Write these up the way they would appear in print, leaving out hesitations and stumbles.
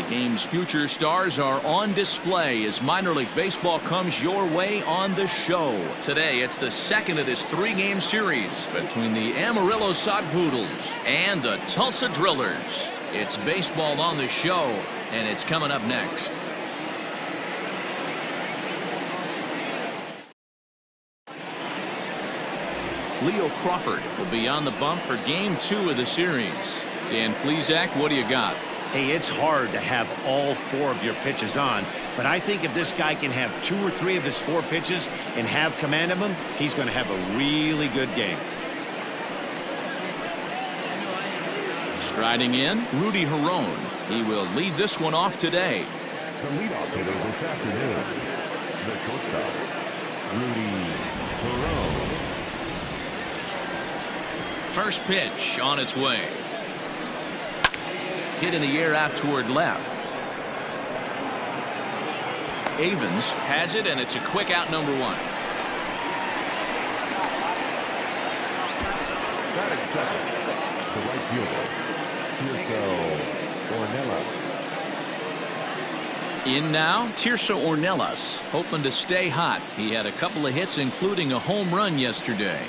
game's future stars are on display as minor league baseball comes your way on the show. Today, it's the second of this three-game series between the Amarillo Sod Poodles and the Tulsa Drillers. It's baseball on the show, and it's coming up next. Leo Crawford will be on the bump for game 2 of the series. Dan Plesac, what do you got? Hey, it's hard to have all 4 of your pitches on, but I think if this guy can have 2 or 3 of his 4 pitches and have command of them, he's going to have a really good game. Striding in, Rudy Herron. He will lead this one off today. The leadoff hitter this afternoon, the shortstop, Rudy Herron. First pitch on its way. Hit in the air out toward left. Avens has it, and it's a quick out, number 1. Batting second, the right fielder, Tirso Ornelas. In now, Tirso Ornelas, hoping to stay hot. He had a couple of hits, including a home run yesterday.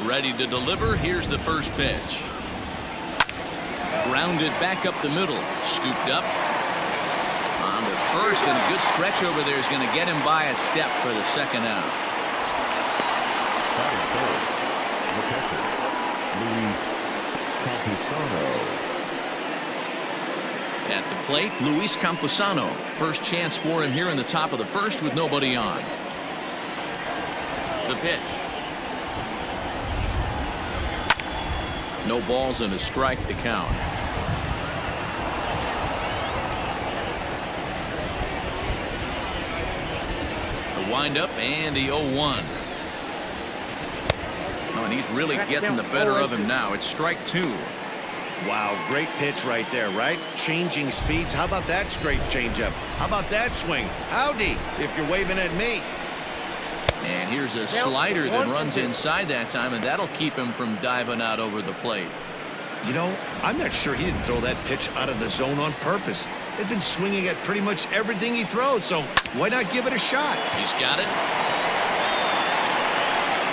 Ready to deliver. Here's the first pitch. Grounded back up the middle. Scooped up. On to first, and a good stretch over there is going to get him by a step for the second out. Batting third, the catcher, Luis Campusano. At the plate, Luis Campusano. First chance for him here in the top of the first with nobody on. The pitch. No balls and a strike to count. The windup and the 0-1. Oh, and he's really getting the better of him now. It's strike 2. Wow, great pitch right there, right? Changing speeds. How about that straight changeup? How about that swing? Howdy, if you're waving at me. And here's a slider that runs inside that time, and that'll keep him from diving out over the plate. You know, I'm not sure he didn't throw that pitch out of the zone on purpose. They've been swinging at pretty much everything he throws, so why not give it a shot? He's got it.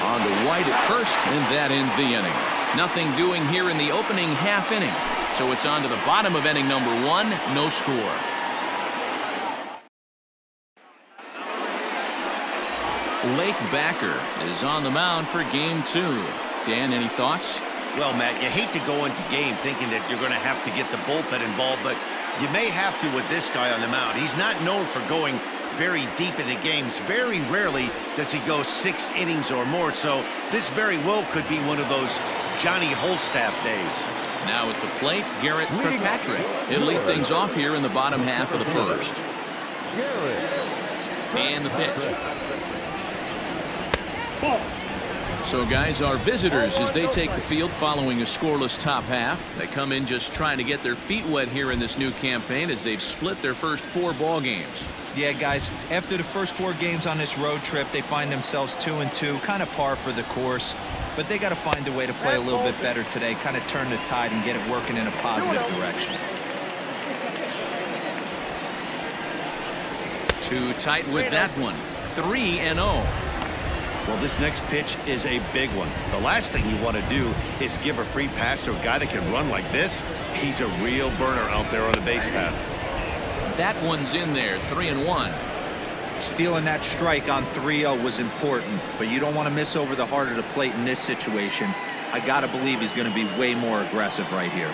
On to White at first, and that ends the inning. Nothing doing here in the opening half inning. So it's on to the bottom of inning number 1, no score. Lake Backer is on the mound for game 2. Dan, any thoughts? Well, Matt, you hate to go into game thinking that you're going to have to get the bullpen involved, but you may have to with this guy on the mound. He's not known for going very deep into games. Very rarely does he go 6 innings or more, so this very well could be one of those Johnny Holstaff days. Now at the plate, Garrett Kirkpatrick. He'll lead things off here in the bottom half of the first. And the pitch. So, guys, our visitors, as they take the field following a scoreless top half, they come in just trying to get their feet wet here in this new campaign as they've split their first 4 ball games. Yeah, guys, after the first 4 games on this road trip, they find themselves 2-2, kind of par for the course. But they got to find a way to play a little bit better today, kind of turn the tide and get it working in a positive direction. Too tight with that one. 3-0. Well, this next pitch is a big one. The last thing you want to do is give a free pass to a guy that can run like this. He's a real burner out there on the base paths. That one's in there, 3-1. Stealing that strike on 3-0 was important, but you don't want to miss over the heart of the plate in this situation. I got to believe he's going to be way more aggressive right here.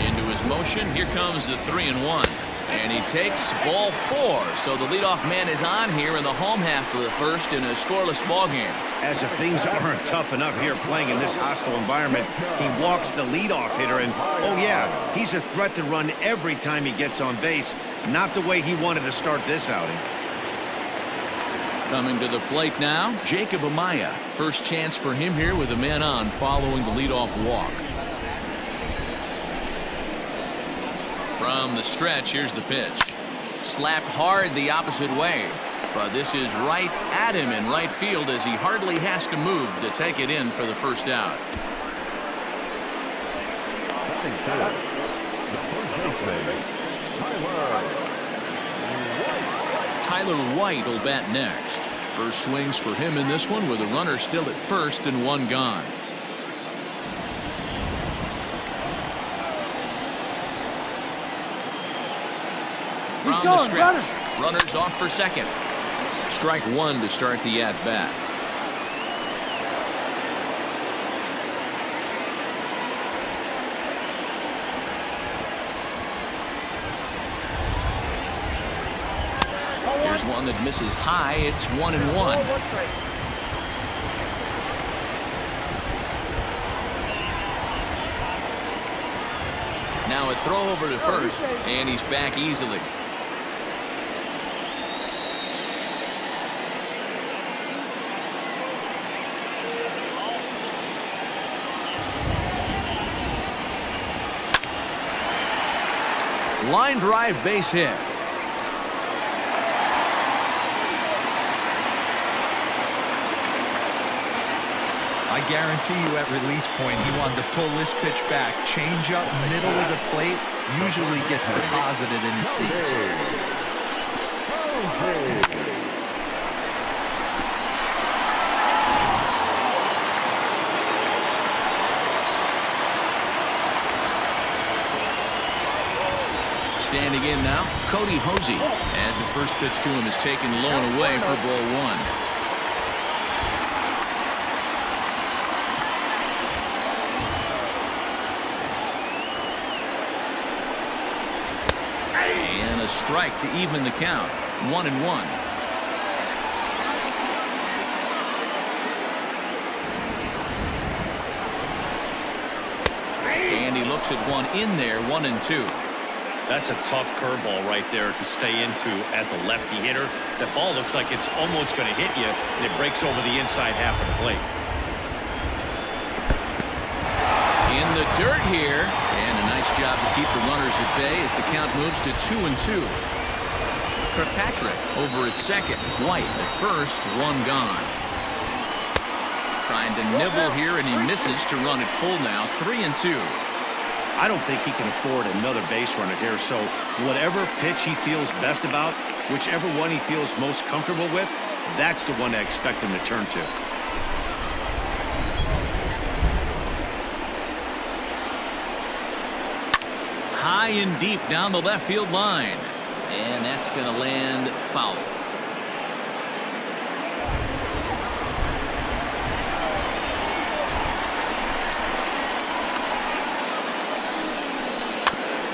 Into his motion, here comes the 3-1. And he takes ball 4. So the leadoff man is on here in the home half of the first in a scoreless ball game. As if things aren't tough enough here playing in this hostile environment, he walks the leadoff hitter, and oh yeah, he's a threat to run every time he gets on base. Not the way he wanted to start this outing. Coming to the plate now, Jacob Amaya. First chance for him here with a man on following the leadoff walk. From the stretch, here's the pitch. Slapped hard the opposite way. But this is right at him in right field as he hardly has to move to take it in for the first out. Tyler White will bat next. First swings for him in this one with a runner still at first and one gone. From the stretch, runners off for second. Strike one to start the at-bat. Here's one that misses high. It's 1-1. Now a throw over to first, and he's back easily. Line drive, base hit. I guarantee you at release point he wanted to pull this pitch back. Change up middle of the plate usually gets deposited in his seats. Standing in now, Cody Hosey, as the first pitch to him is taken low and away for ball one. And a strike to even the count. 1-1. And he looks at one in there. 1-2. That's a tough curveball right there to stay into as a lefty hitter. That ball looks like it's almost going to hit you, and it breaks over the inside half of the plate. In the dirt here, and a nice job to keep the runners at bay as the count moves to 2-2. Kirkpatrick over at second. White at first, one gone. Trying to nibble here, and he misses to run it full now. 3-2. I don't think he can afford another base runner here, so whatever pitch he feels best about, whichever one he feels most comfortable with, that's the one I expect him to turn to. High and deep down the left field line, and that's going to land foul.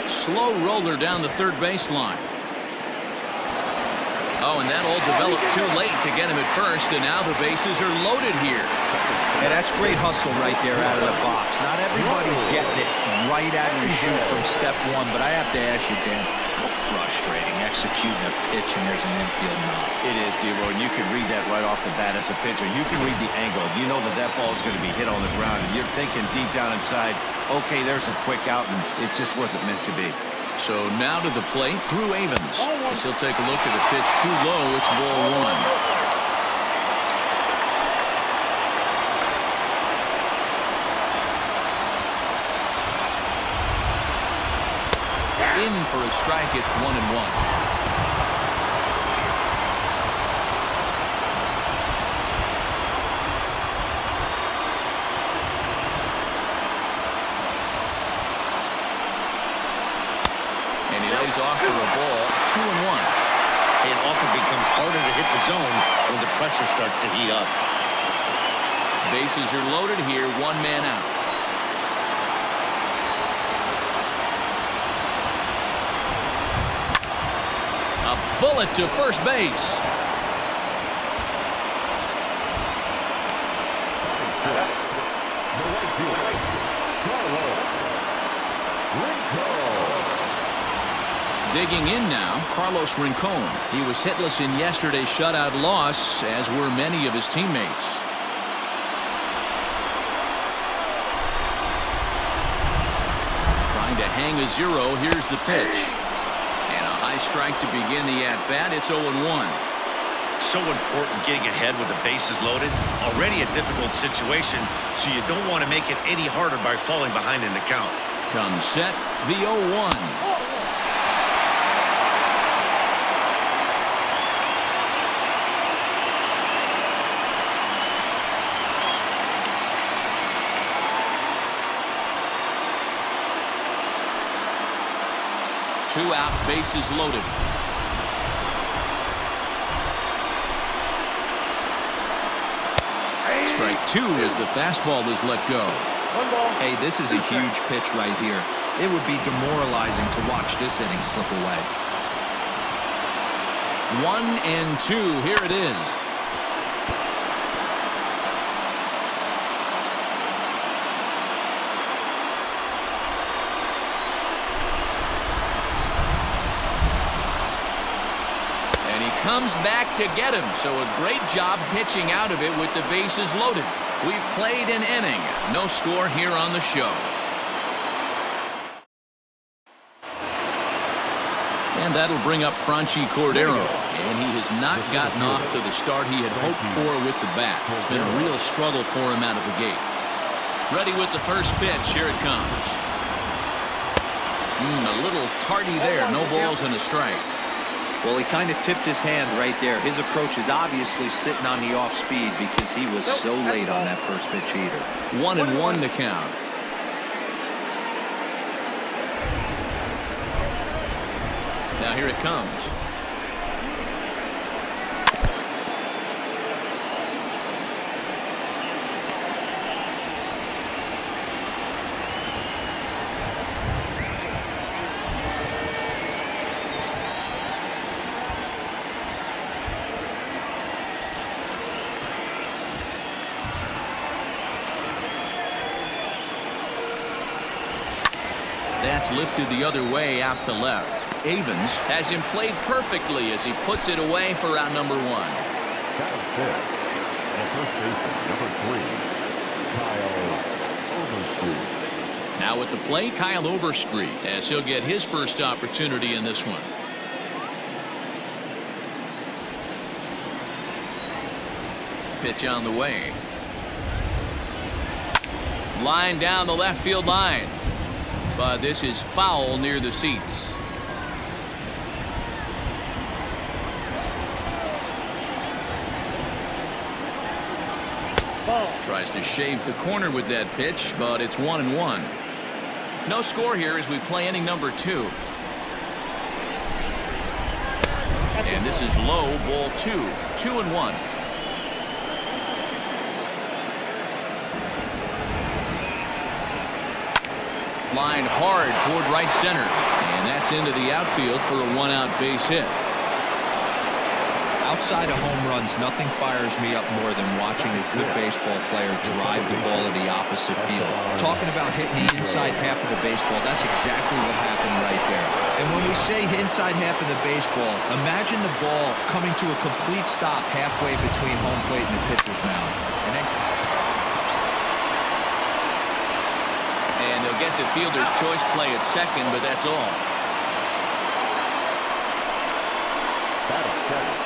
Slow roller down the third baseline. Oh, and that all developed too late to get him at first, and now the bases are loaded here. Yeah, that's great hustle right there out of the box. Not everybody's getting it right out of the chute from step one, but I have to ask you, Dan, how frustrating executing a pitch and there's an infield knock. It is, D-Roy, and you can read that right off the bat as a pitcher. You can read the angle. You know that that ball is going to be hit on the ground, and you're thinking deep down inside, okay, there's a quick out, and it just wasn't meant to be. So now to the plate, Drew Avens. As he'll take a look at the pitch too low. It's ball one. In for a strike. It's 1-1. Off for a ball. 2-1. It often becomes harder to hit the zone when the pressure starts to heat up. Bases are loaded here. One man out. A bullet to first base. Digging in now, Carlos Rincon. He was hitless in yesterday's shutout loss, as were many of his teammates. Trying to hang a zero. Here's the pitch. And a high strike to begin the at-bat. It's 0-1. So important getting ahead with the bases loaded. Already a difficult situation, so you don't want to make it any harder by falling behind in the count. Comes set, the 0-1. 2 out, bases loaded. Strike 2 as the fastball is let go. Hey, this is a huge pitch right here. It would be demoralizing to watch this inning slip away. 1-2. Here it is. And he comes back to get him. So a great job pitching out of it with the bases loaded. We've played an inning. No score here on the show. And that'll bring up Franchi Cordero. And he has not gotten off to the start he had hoped for with the bat. It's been a real struggle for him out of the gate. Ready with the first pitch. Here it comes. A little tardy there. No balls and a strike. Well, he kind of tipped his hand right there. His approach is obviously sitting on the off speed because he was so late on that first pitch heater. 1-1 to count. Now here it comes. That's lifted the other way out to left. Avens has him played perfectly as he puts it away for out number 1. That was good. The first baseman, number 3, Kyle Overstreet. Now at the plate, Kyle Overstreet, as he'll get his first opportunity in this one. Pitch on the way. Line down the left field line. But this is foul near the seats. Tries to shave the corner with that pitch, but it's 1-1. No score here as we play inning number 2. And this is low, ball 2. 2-1. Line hard toward right center. And that's into the outfield for a 1-out base hit. Outside of home runs, nothing fires me up more than watching a good baseball player drive the ball to the opposite field. Talking about hitting the inside half of the baseball, that's exactly what happened right there. And when we say inside half of the baseball, imagine the ball coming to a complete stop halfway between home plate and the pitcher's mound. And they'll get the fielder's choice play at second, but that's all. That is second.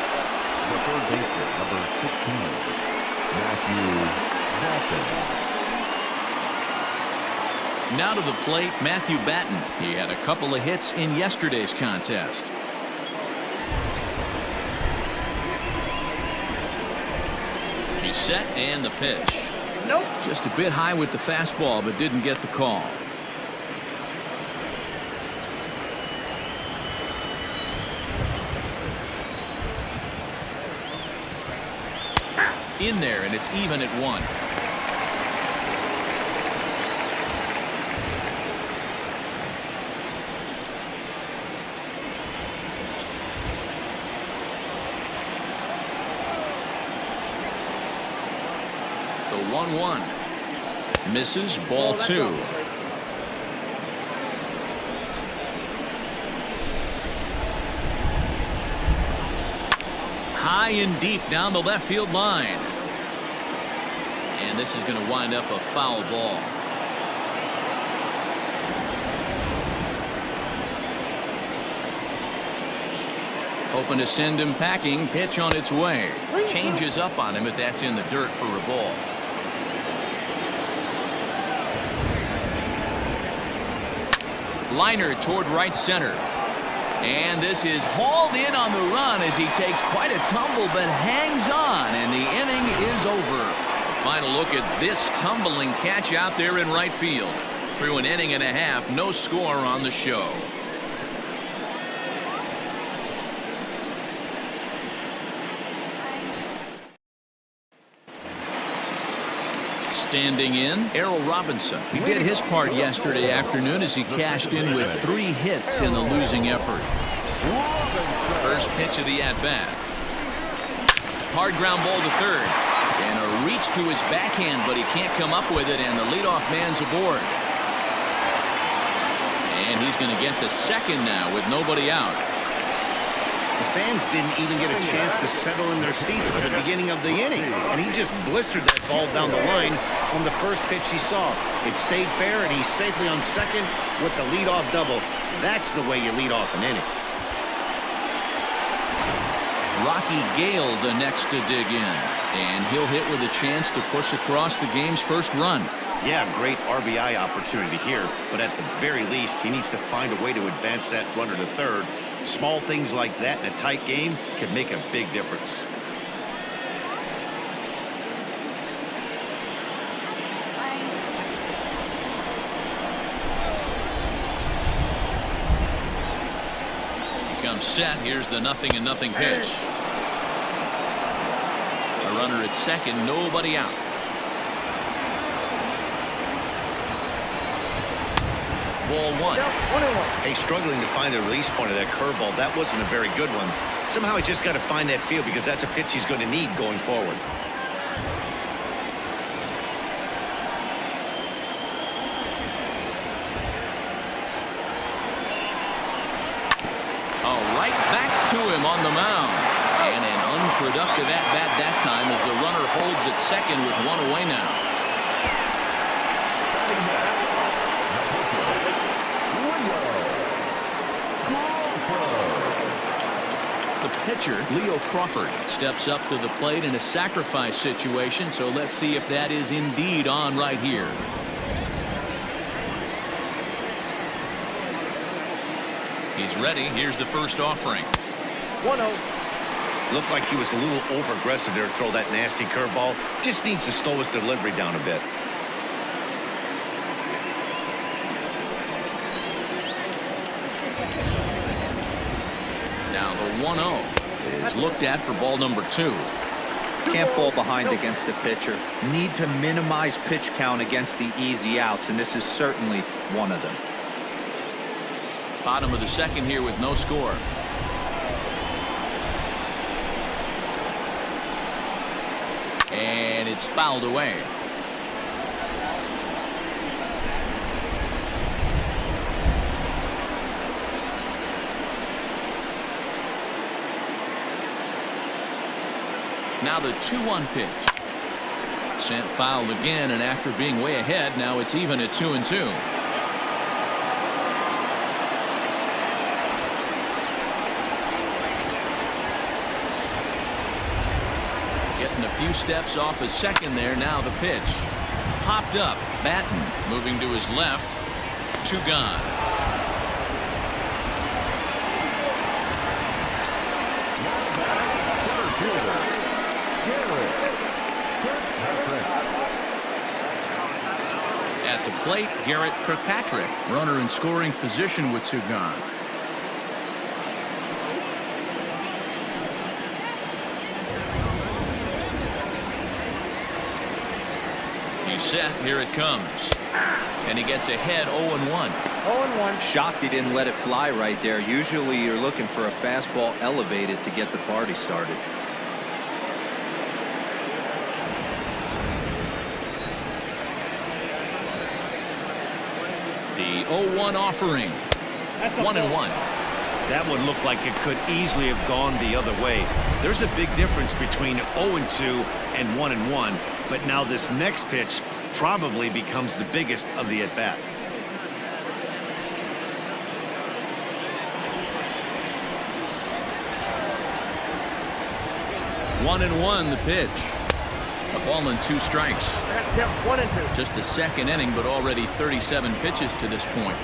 The third baseman, number 16, Matthew Batten. Now to the plate, Matthew Batten. He had a couple of hits in yesterday's contest. He's set and the pitch. Nope. Just a bit high with the fastball, but didn't get the call. In there, and it's even at 1. The 1-1 misses, ball 2. High and deep down the left field line. And this is going to wind up a foul ball. Hoping to send him packing. Pitch on its way. Changes up on him, but that's in the dirt for a ball. Liner toward right center. And this is hauled in on the run as he takes quite a tumble but hangs on, and the inning is over. A final look at this tumbling catch out there in right field. Through an inning and a half, no score on the show. Standing in, Errol Robinson. He did his part yesterday afternoon as he cashed in with 3 hits in the losing effort. First pitch of the at-bat. Hard ground ball to third. And a reach to his backhand, but he can't come up with it, and the leadoff man's aboard. And he's going to get to second now with nobody out. The fans didn't even get a chance to settle in their seats for the beginning of the inning, and he just blistered that ball down the line on the first pitch he saw. It stayed fair, and he's safely on second with the leadoff double. That's the way you lead off an inning. Rocky Gale the next to dig in, and he'll hit with a chance to push across the game's first run. Yeah, great RBI opportunity here, but at the very least, he needs to find a way to advance that runner to third. Small things like that in a tight game can make a big difference. Comes set. Here's the 0-0 pitch. A runner at second, nobody out. Ball 1. Hey, struggling to find the release point of that curveball. That wasn't a very good one. Somehow he's just got to find that feel, because that's a pitch he's going to need going forward. To him on the mound, and an unproductive at-bat that time as the runner holds at second with 1 away now. The pitcher, Leo Crawford, steps up to the plate in a sacrifice situation, so let's see if that is indeed on right here. He's ready. Here's the first offering. 1-0. Looked like he was a little over-aggressive there to throw that nasty curveball. Just needs to slow his delivery down a bit. Now the 1-0 is looked at for ball number 2. Can't fall behind against a pitcher. Need to minimize pitch count against the easy outs, and this is certainly one of them. Bottom of the second here with no score. And it's fouled away. Now the 2-1 pitch. Sent foul again, and after being way ahead, now it's even at 2-2. A few steps off his second there. Now the pitch. Popped up. Batten moving to his left. 2 gone. At the plate, Garrett Kirkpatrick, runner in scoring position with 2 gone. Set. Here it comes. And he gets ahead 0-1. 0-1. Shocked he didn't let it fly right there. Usually you're looking for a fastball elevated to get the party started. The 0-1 offering. 1-1. That one looked like it could easily have gone the other way. There's a big difference between 0-2 and 1-1. But now this next pitch probably becomes the biggest of the at-bat. One and one, the pitch. A ball and 2 strikes. 1-2. Just the second inning, but already 37 pitches to this point.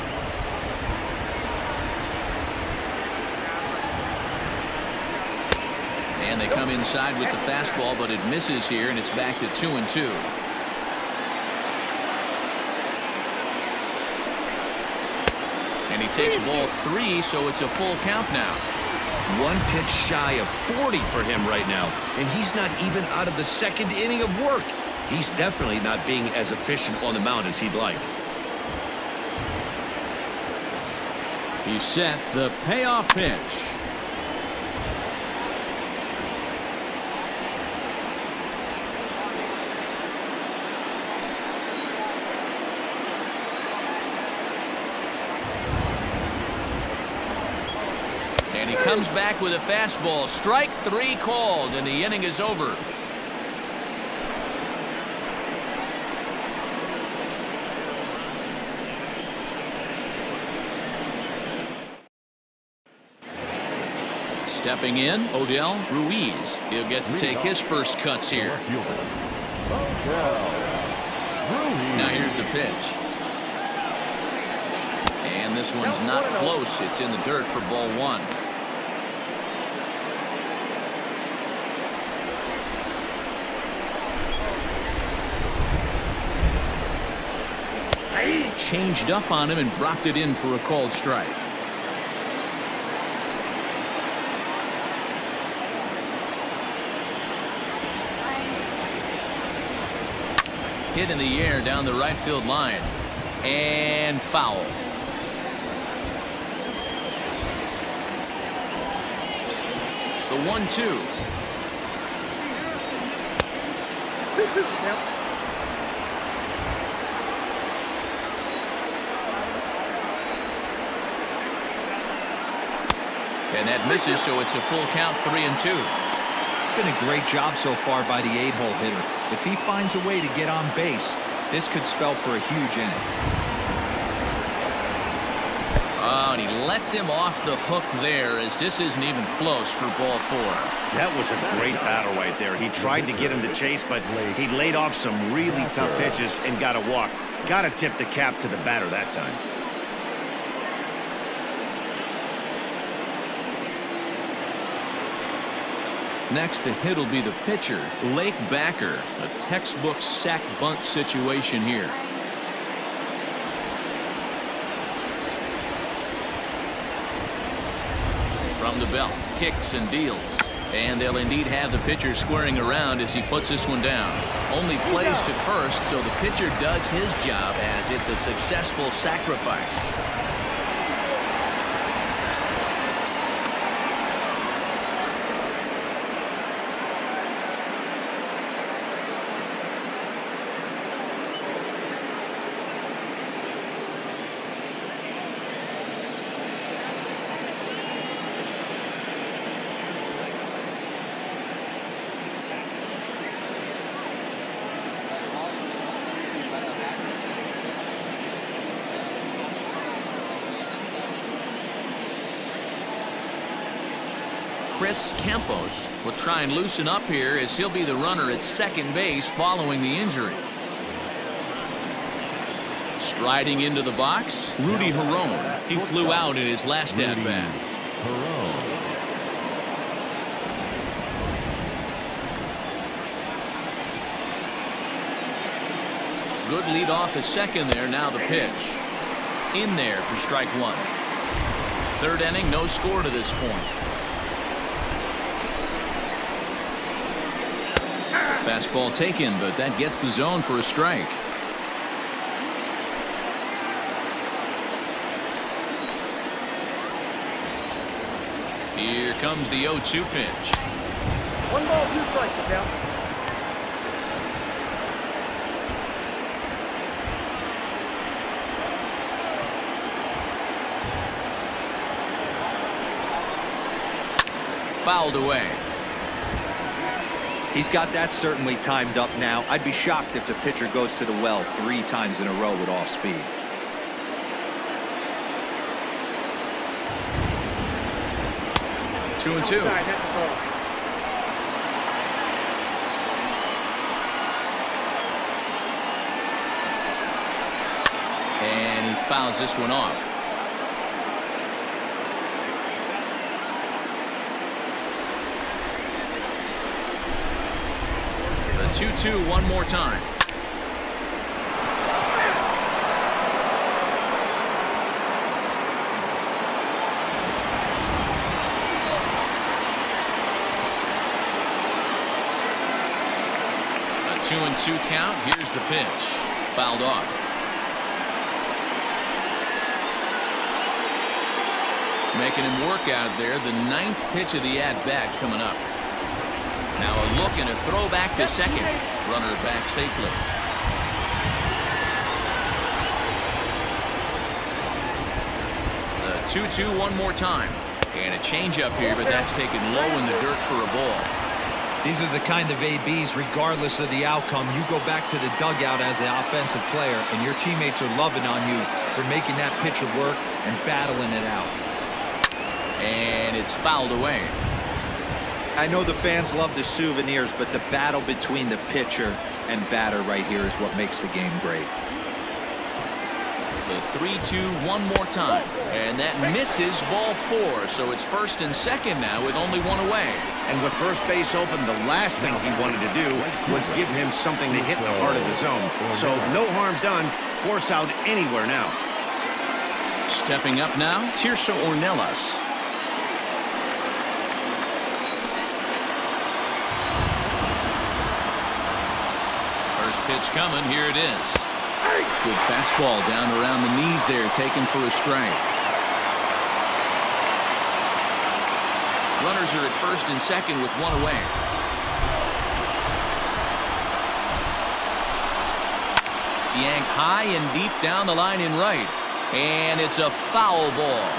And they come inside with the fastball, but it misses here, and it's back to 2-2. And he takes ball 3, so it's a full count now. 1 pitch shy of 40 for him right now, and he's not even out of the second inning of work. He's definitely not being as efficient on the mound as he'd like. He's set the payoff pitch. And he comes back with a fastball. Strike 3 called, and the inning is over. Stepping in, Odell Ruiz. He'll get to take his first cuts here. Now here's the pitch. And this one's not close. It's in the dirt for ball 1. Changed up on him and dropped it in for a called strike. Hit in the air down the right field line. And foul. The 1-2. And that misses, so it's a full count, 3-2. It's been a great job so far by the 8-hole hitter. If he finds a way to get on base, this could spell for a huge inning. Oh, and he lets him off the hook there, as this isn't even close for ball 4. That was a great battle right there. He tried to get him to chase, but he laid off some really tough pitches and got a walk. Got to tip the cap to the batter that time. Next to hit will be the pitcher, Lake Backer. A textbook sack bunt situation here. From the belt, kicks and deals. And they'll indeed have the pitcher squaring around as he puts this one down. Only plays to first, so the pitcher does his job as it's a successful sacrifice. Chris Campos will try and loosen up here as he'll be the runner at second base following the injury. Striding into the box, Rudy Herron. He flew out in his last at-bat. Good lead off at second there. Now the pitch. In there for strike 1. Third inning, no score to this point. Fastball taken, but that gets the zone for a strike. Here comes the 0-2 pitch. 1 ball, 2 strikes, count. Fouled away. He's got that certainly timed up now. I'd be shocked if the pitcher goes to the well 3 times in a row with off speed. Two and two. And he fouls this one off. The 2-2 one more time. A 2-2 count. Here's the pitch. Fouled off. Making him work out there. The 9th pitch of the at-bat coming up. Now a look and a throw back to second. Runner back safely. The 2-2 one more time. And a changeup here, but that's taken low in the dirt for a ball. These are the kind of ABs, regardless of the outcome, you go back to the dugout as an offensive player, and your teammates are loving on you for making that pitcher work and battling it out. And it's fouled away. I know the fans love the souvenirs, but the battle between the pitcher and batter right here is what makes the game great. The 3-2 one more time, and that misses ball 4, so it's first and second now with only one away. And with first base open, the last thing he wanted to do was give him something to hit in the heart of the zone. So no harm done. Force out anywhere now. Stepping up now, Tirso Ornelas. First pitch coming. Here it is. Good fastball down around the knees there, taken for a strike. Runners are at first and second with one away. Yanked high and deep down the line in right. And it's a foul ball.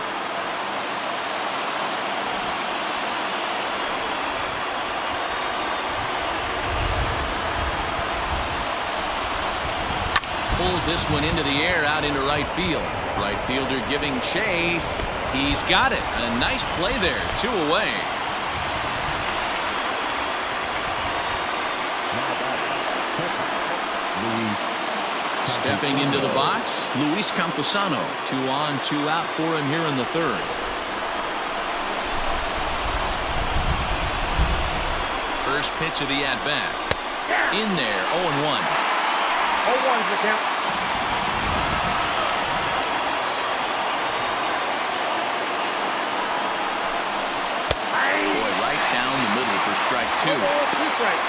Pulls this one into the air out into right field. Right fielder giving chase. He's got it. A nice play there. 2 away. Stepping into the box, Luis Camposano. 2 on, 2 out for him here in the 3rd. First pitch of the at-bat. In there, 0-1. 0-1's the count. Boy, right down the middle for strike 2. 2 strikes.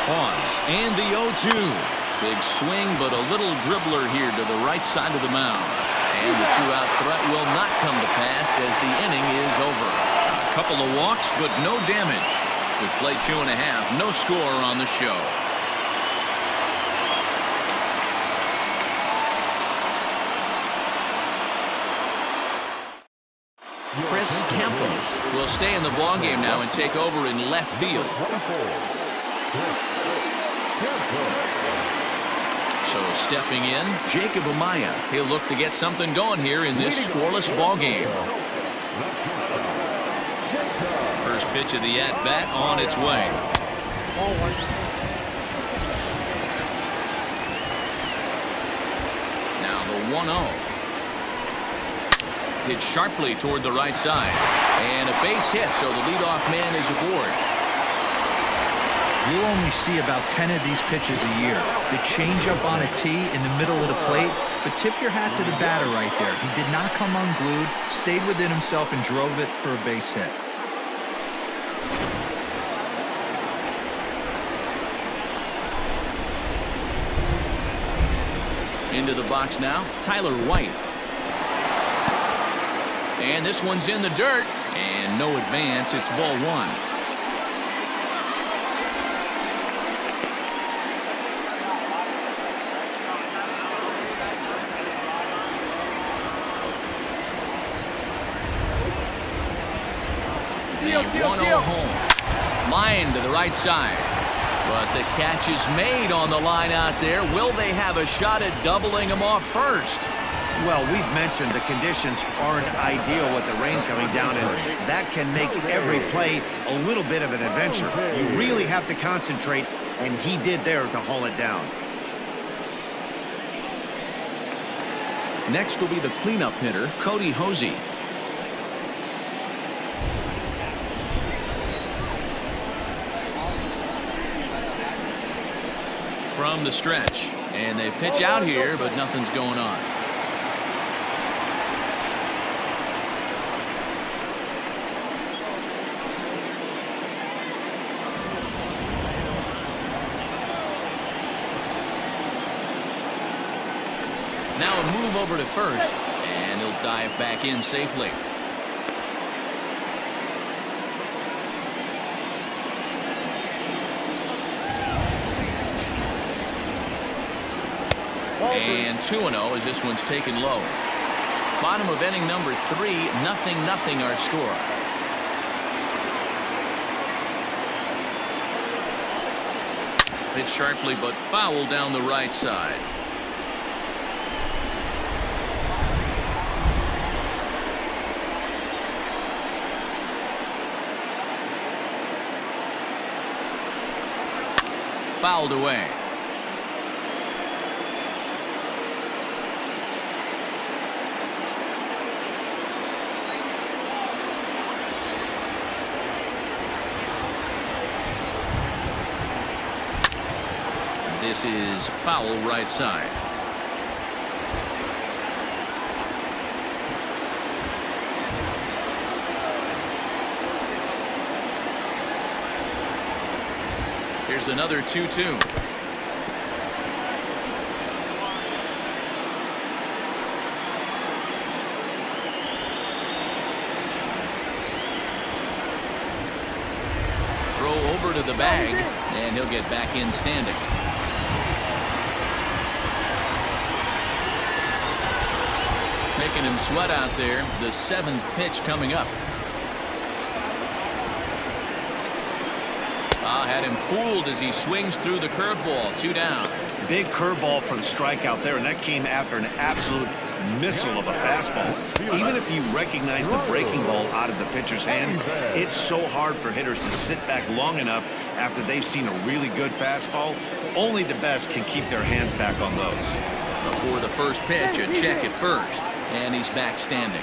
Pause and the 0-2. Big swing, but a little dribbler here to the right side of the mound. And the 2-out threat will not come to pass as the inning is over. A couple of walks, but no damage. We play 2.5. No score on the show. Chris Campos will stay in the ballgame now and take over in left field. So stepping in, Jacob Amaya. He'll look to get something going here in this scoreless ball game. First pitch of the at-bat on its way. Now the 1-0. Hit sharply toward the right side. And a base hit, so the leadoff man is aboard. You'll only see about 10 of these pitches a year. The changeup on a tee in the middle of the plate, but tip your hat to the batter right there. He did not come unglued, stayed within himself, and drove it for a base hit. Into the box now, Tyler White. And this one's in the dirt, and no advance. It's ball 1. The 1-0 home. Line to the right side. But the catch is made on the line out there. Will they have a shot at doubling him off first? Well, we've mentioned the conditions aren't ideal with the rain coming down, and that can make every play a little bit of an adventure. You really have to concentrate, and he did there to haul it down. Next will be the cleanup hitter, Cody Hosey. From the stretch, and they pitch out here, but nothing's going on. Now a move over to first, and he'll dive back in safely. And 2-0 as this one's taken low. Bottom of inning number 3, 0-0 our score. Hit sharply but foul down the right side. Fouled away. This is foul right side. Here's another 2-2. Throw over to the bag, and he'll get back in standing. Making him sweat out there. The 7th pitch coming up. Had him fooled as he swings through the curveball. 2 down. Big curveball for the strikeout there, and that came after an absolute missile of a fastball. Even if you recognize the breaking ball out of the pitcher's hand, it's so hard for hitters to sit back long enough after they've seen a really good fastball. Only the best can keep their hands back on those. Before the first pitch, a check at first, and he's back standing.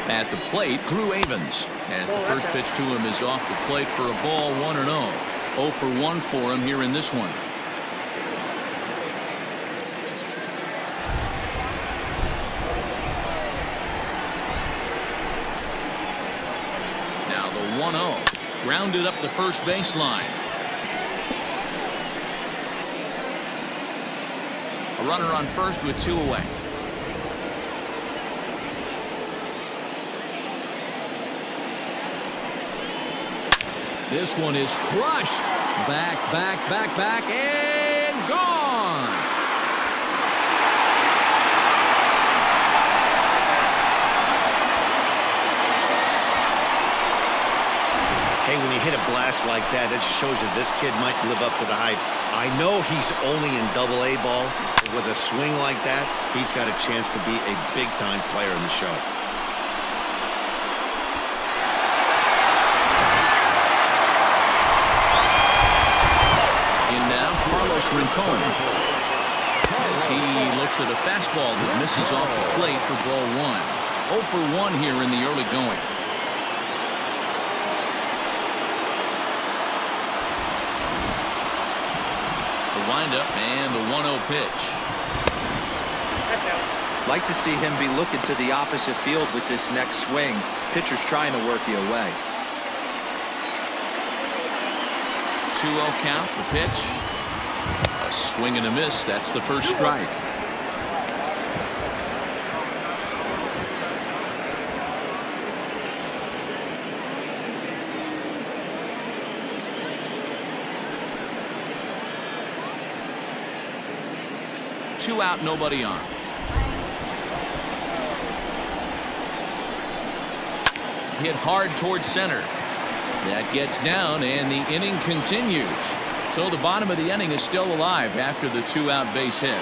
At the plate, Drew Avens, as the first pitch to him is off the plate for a ball, 1-0. 0 for 1 for him here in this one. Now the 1-0, grounded up the first baseline. A runner on first with 2 away. This one is crushed. Back, and gone. Hey, when you hit a blast like that, it just shows you this kid might live up to the hype. I know he's only in Double-A ball, but with a swing like that, he's got a chance to be a big-time player in the show. Rincon as he looks at a fastball that misses off the plate for ball 1. 0 for 1 here in the early going. The windup and the 1-0 pitch. Like to see him be looking to the opposite field with this next swing. Pitcher's trying to work you away. 2-0 count. The pitch. A swing and a miss. That's the first strike. Two out, nobody on. Hit hard towards center. That gets down, and the inning continues. So the bottom of the inning is still alive after the 2-out base hit.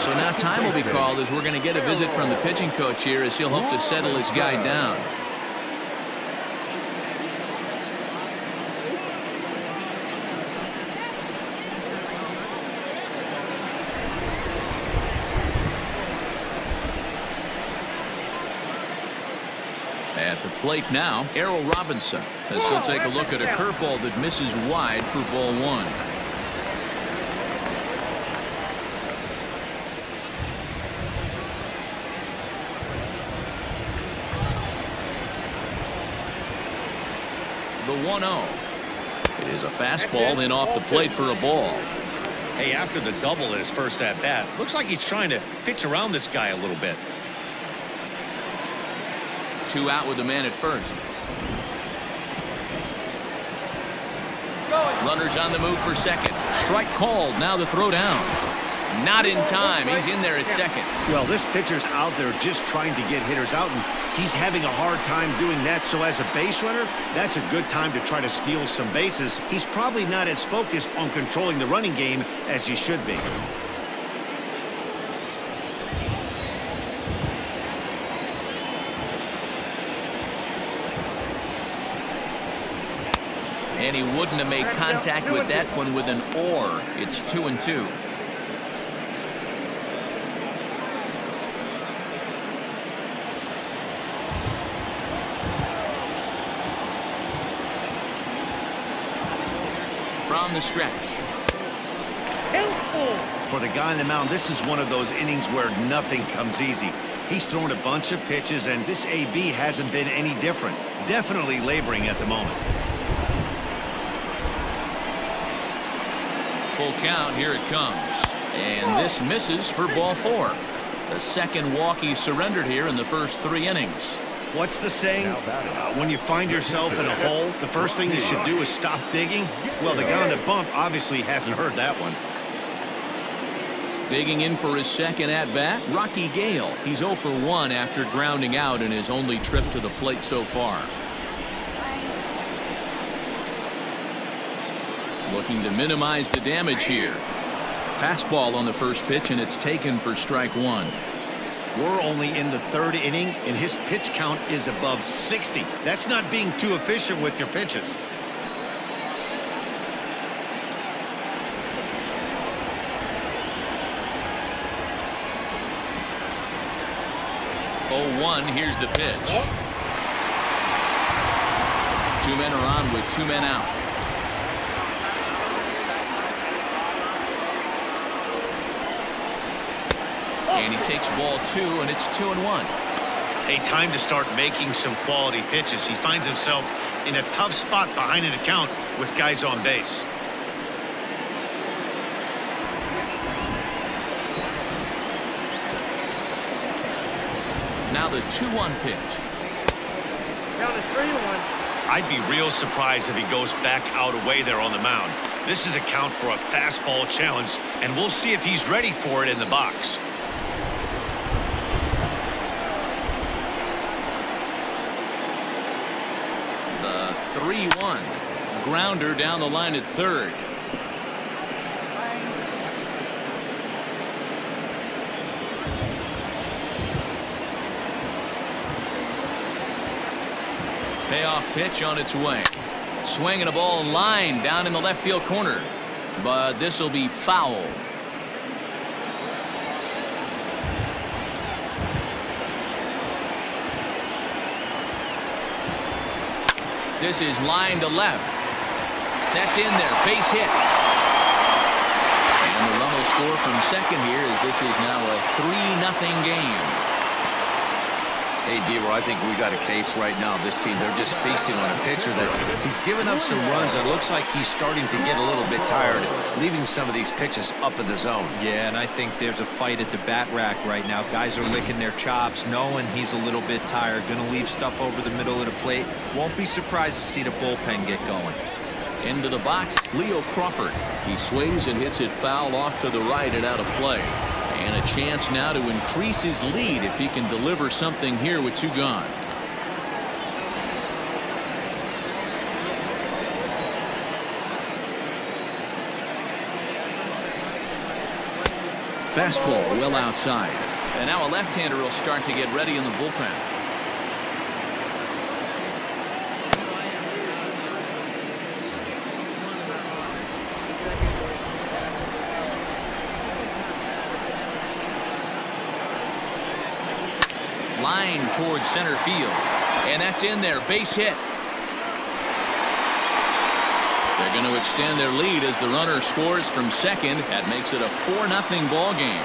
So now time will be called as we're going to get a visit from the pitching coach here as he'll hope to settle his guy down. At the plate now, Errol Robinson, as he'll take a look at a curveball that misses wide for ball 1. The 1-0. It is a fastball in off the plate for a ball. Hey, after the double in his first at bat, looks like he's trying to pitch around this guy a little bit. 2 out with the man at first. Runners on the move for second. Strike called. Now the throw down. Not in time. He's in there at second. Well, this pitcher's out there just trying to get hitters out, and he's having a hard time doing that. So as a base runner, that's a good time to try to steal some bases. He's probably not as focused on controlling the running game as he should be. And he wouldn't have made contact with that one with an or. It's 2-2. From the stretch. For the guy on the mound, this is one of those innings where nothing comes easy. He's thrown a bunch of pitches, and this AB hasn't been any different. Definitely laboring at the moment. Full count. Here it comes. And this misses for ball 4. The second walk he surrendered here in the first 3 innings. What's the saying? When you find yourself in a hole, the first thing you should do is stop digging. Well, the guy on the bump obviously hasn't heard that one. Digging in for his second at-bat, Rocky Gale. He's 0 for 1 after grounding out in his only trip to the plate so far. Looking to minimize the damage here. Fastball on the first pitch, and it's taken for strike 1. We're only in the 3rd inning, and his pitch count is above 60. That's not being too efficient with your pitches. Oh, 1. Here's the pitch. 2 men are on with 2 men out. And he takes ball 2, and it's 2-1. A time to start making some quality pitches. He finds himself in a tough spot behind an account with guys on base. Now the 2-1 pitch. Count is 3-1. I'd be real surprised if he goes back out away there on the mound. This is a count for a fastball challenge, and we'll see if he's ready for it in the box. The 3-1. Grounder down the line at third. Payoff pitch on its way. Swinging a ball line down in the left field corner. But this will be foul. This is line to left. That's in there. Base hit. And the run will score from second here as this is now a 3-0 game. Hey, Deaver, I think we got a case right now. This team, they're just feasting on a pitcher that he's given up some runs, and it looks like he's starting to get a little bit tired, leaving some of these pitches up in the zone. Yeah, and I think there's a fight at the bat rack right now. Guys are licking their chops, knowing he's a little bit tired, going to leave stuff over the middle of the plate. Won't be surprised to see the bullpen get going. Into the box, Leo Crawford. He swings and hits it foul off to the right and out of play. And a chance now to increase his lead if he can deliver something here with 2 gone. Fastball well outside. And now a left-hander will start to get ready in the bullpen. Line towards center field, and that's in there. Base hit. They're going to extend their lead as the runner scores from second. That makes it a 4-0 ball game.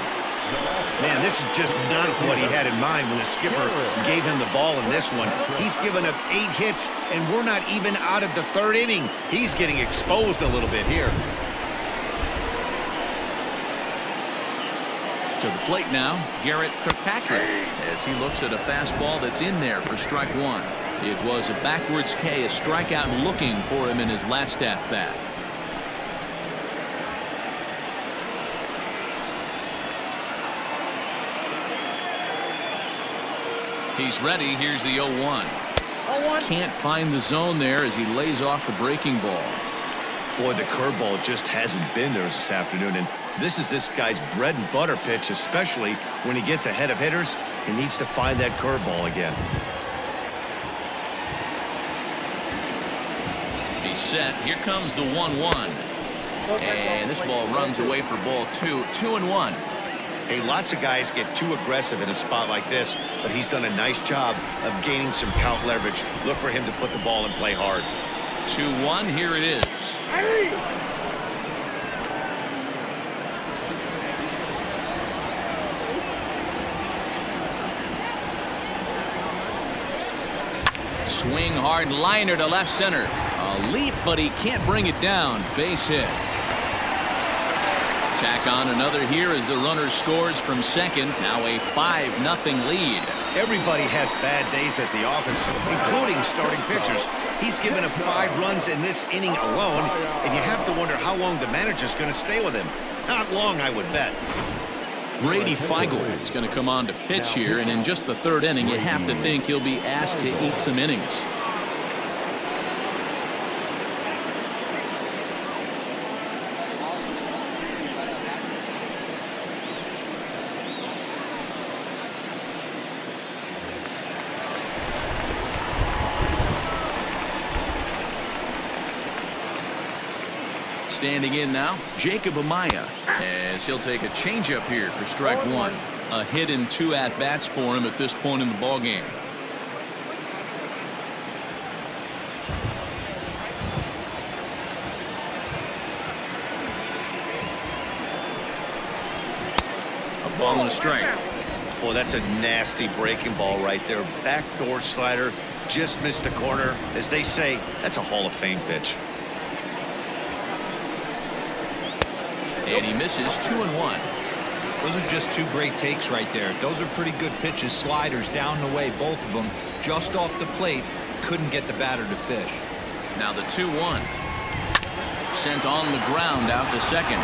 Man, this is just not what he had in mind when the skipper gave him the ball in this one. He's given up 8 hits, and we're not even out of the 3rd inning. He's getting exposed a little bit here. To the plate now, Garrett Kirkpatrick, as he looks at a fastball that's in there for strike 1. It was a backwards K, a strikeout looking for him in his last at-bat. He's ready. Here's the 0-1. Can't find the zone there as he lays off the breaking ball. Boy, the curveball just hasn't been there this afternoon, and this is this guy's bread and butter pitch, especially when he gets ahead of hitters. He needs to find that curveball again. He's set. Here comes the 1-1. And this ball runs away for ball 2. 2-1. Hey, lots of guys get too aggressive in a spot like this, but he's done a nice job of gaining some count leverage. Look for him to put the ball and play hard. 2-1. Here it is. Swing hard liner to left center. A leap, but he can't bring it down. Base hit. Tack on another here as the runner scores from second. Now a 5-0 lead. Everybody has bad days at the office, including starting pitchers. He's given up 5 runs in this inning alone, and you have to wonder how long the manager's going to stay with him. Not long, I would bet. Brady Feigl is going to come on to pitch here, and in just the 3rd inning, you have to think he'll be asked to eat some innings. Standing in now, Jacob Amaya, as he'll take a changeup here for strike 1. A hit and 2 at-bats for him at this point in the ballgame. A ball and a strike. Boy, that's a nasty breaking ball right there. Backdoor slider, just missed the corner. As they say, that's a Hall of Fame pitch. And he misses. 2-1. Those are just 2 great takes right there. Those are pretty good pitches. Sliders down the way, both of them. Just off the plate. Couldn't get the batter to fish. Now the 2-1. Sent on the ground out to second.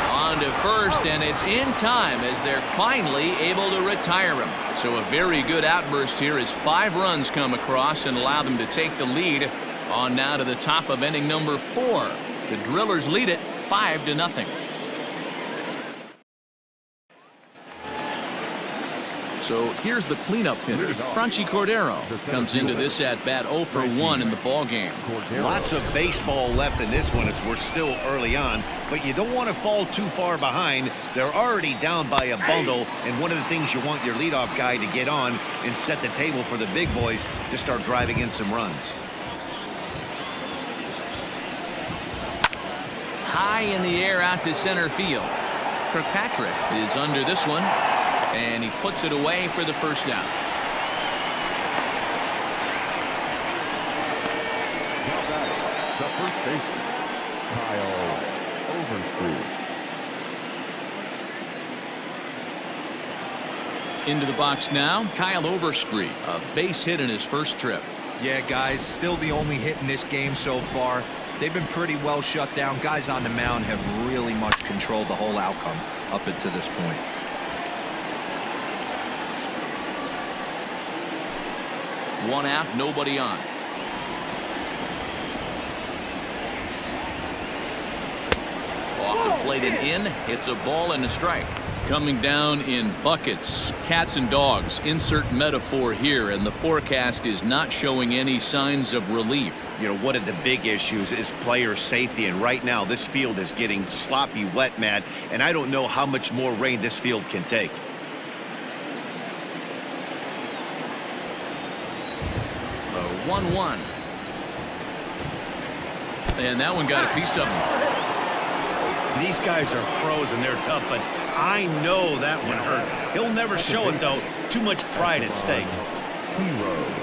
On to first, and it's in time as they're finally able to retire him. So a very good outburst here as 5 runs come across and allow them to take the lead on now to the top of inning number 4. The Drillers lead it 5-0. So here's the cleanup hitter. Franchy Cordero comes into this at bat 0 for 1 in the ball game. Lots of baseball left in this one as we're still early on, but you don't want to fall too far behind. They're already down by a bundle, and one of the things you want your leadoff guy to get on and set the table for the big boys to start driving in some runs. High in the air out to center field. Kirkpatrick is under this one, and he puts it away for the first out. Now batting, the first baseman, Kyle Overstreet. Into the box now, Kyle Overstreet, a base hit in his first trip. Yeah, guys, still the only hit in this game so far. They've been pretty well shut down. Guys on the mound have really much controlled the whole outcome up until this point. One out, nobody on. Off the plate and in. It's a ball and a strike. Coming down in buckets, cats and dogs. Insert metaphor here, and the forecast is not showing any signs of relief. You know, one of the big issues is player safety, and right now this field is getting sloppy wet, Matt, and I don't know how much more rain this field can take. A 1-1. And that one got a piece of him. These guys are pros and they're tough, but I know that one hurt. He'll never show it, though. Too much pride at stake. Hero.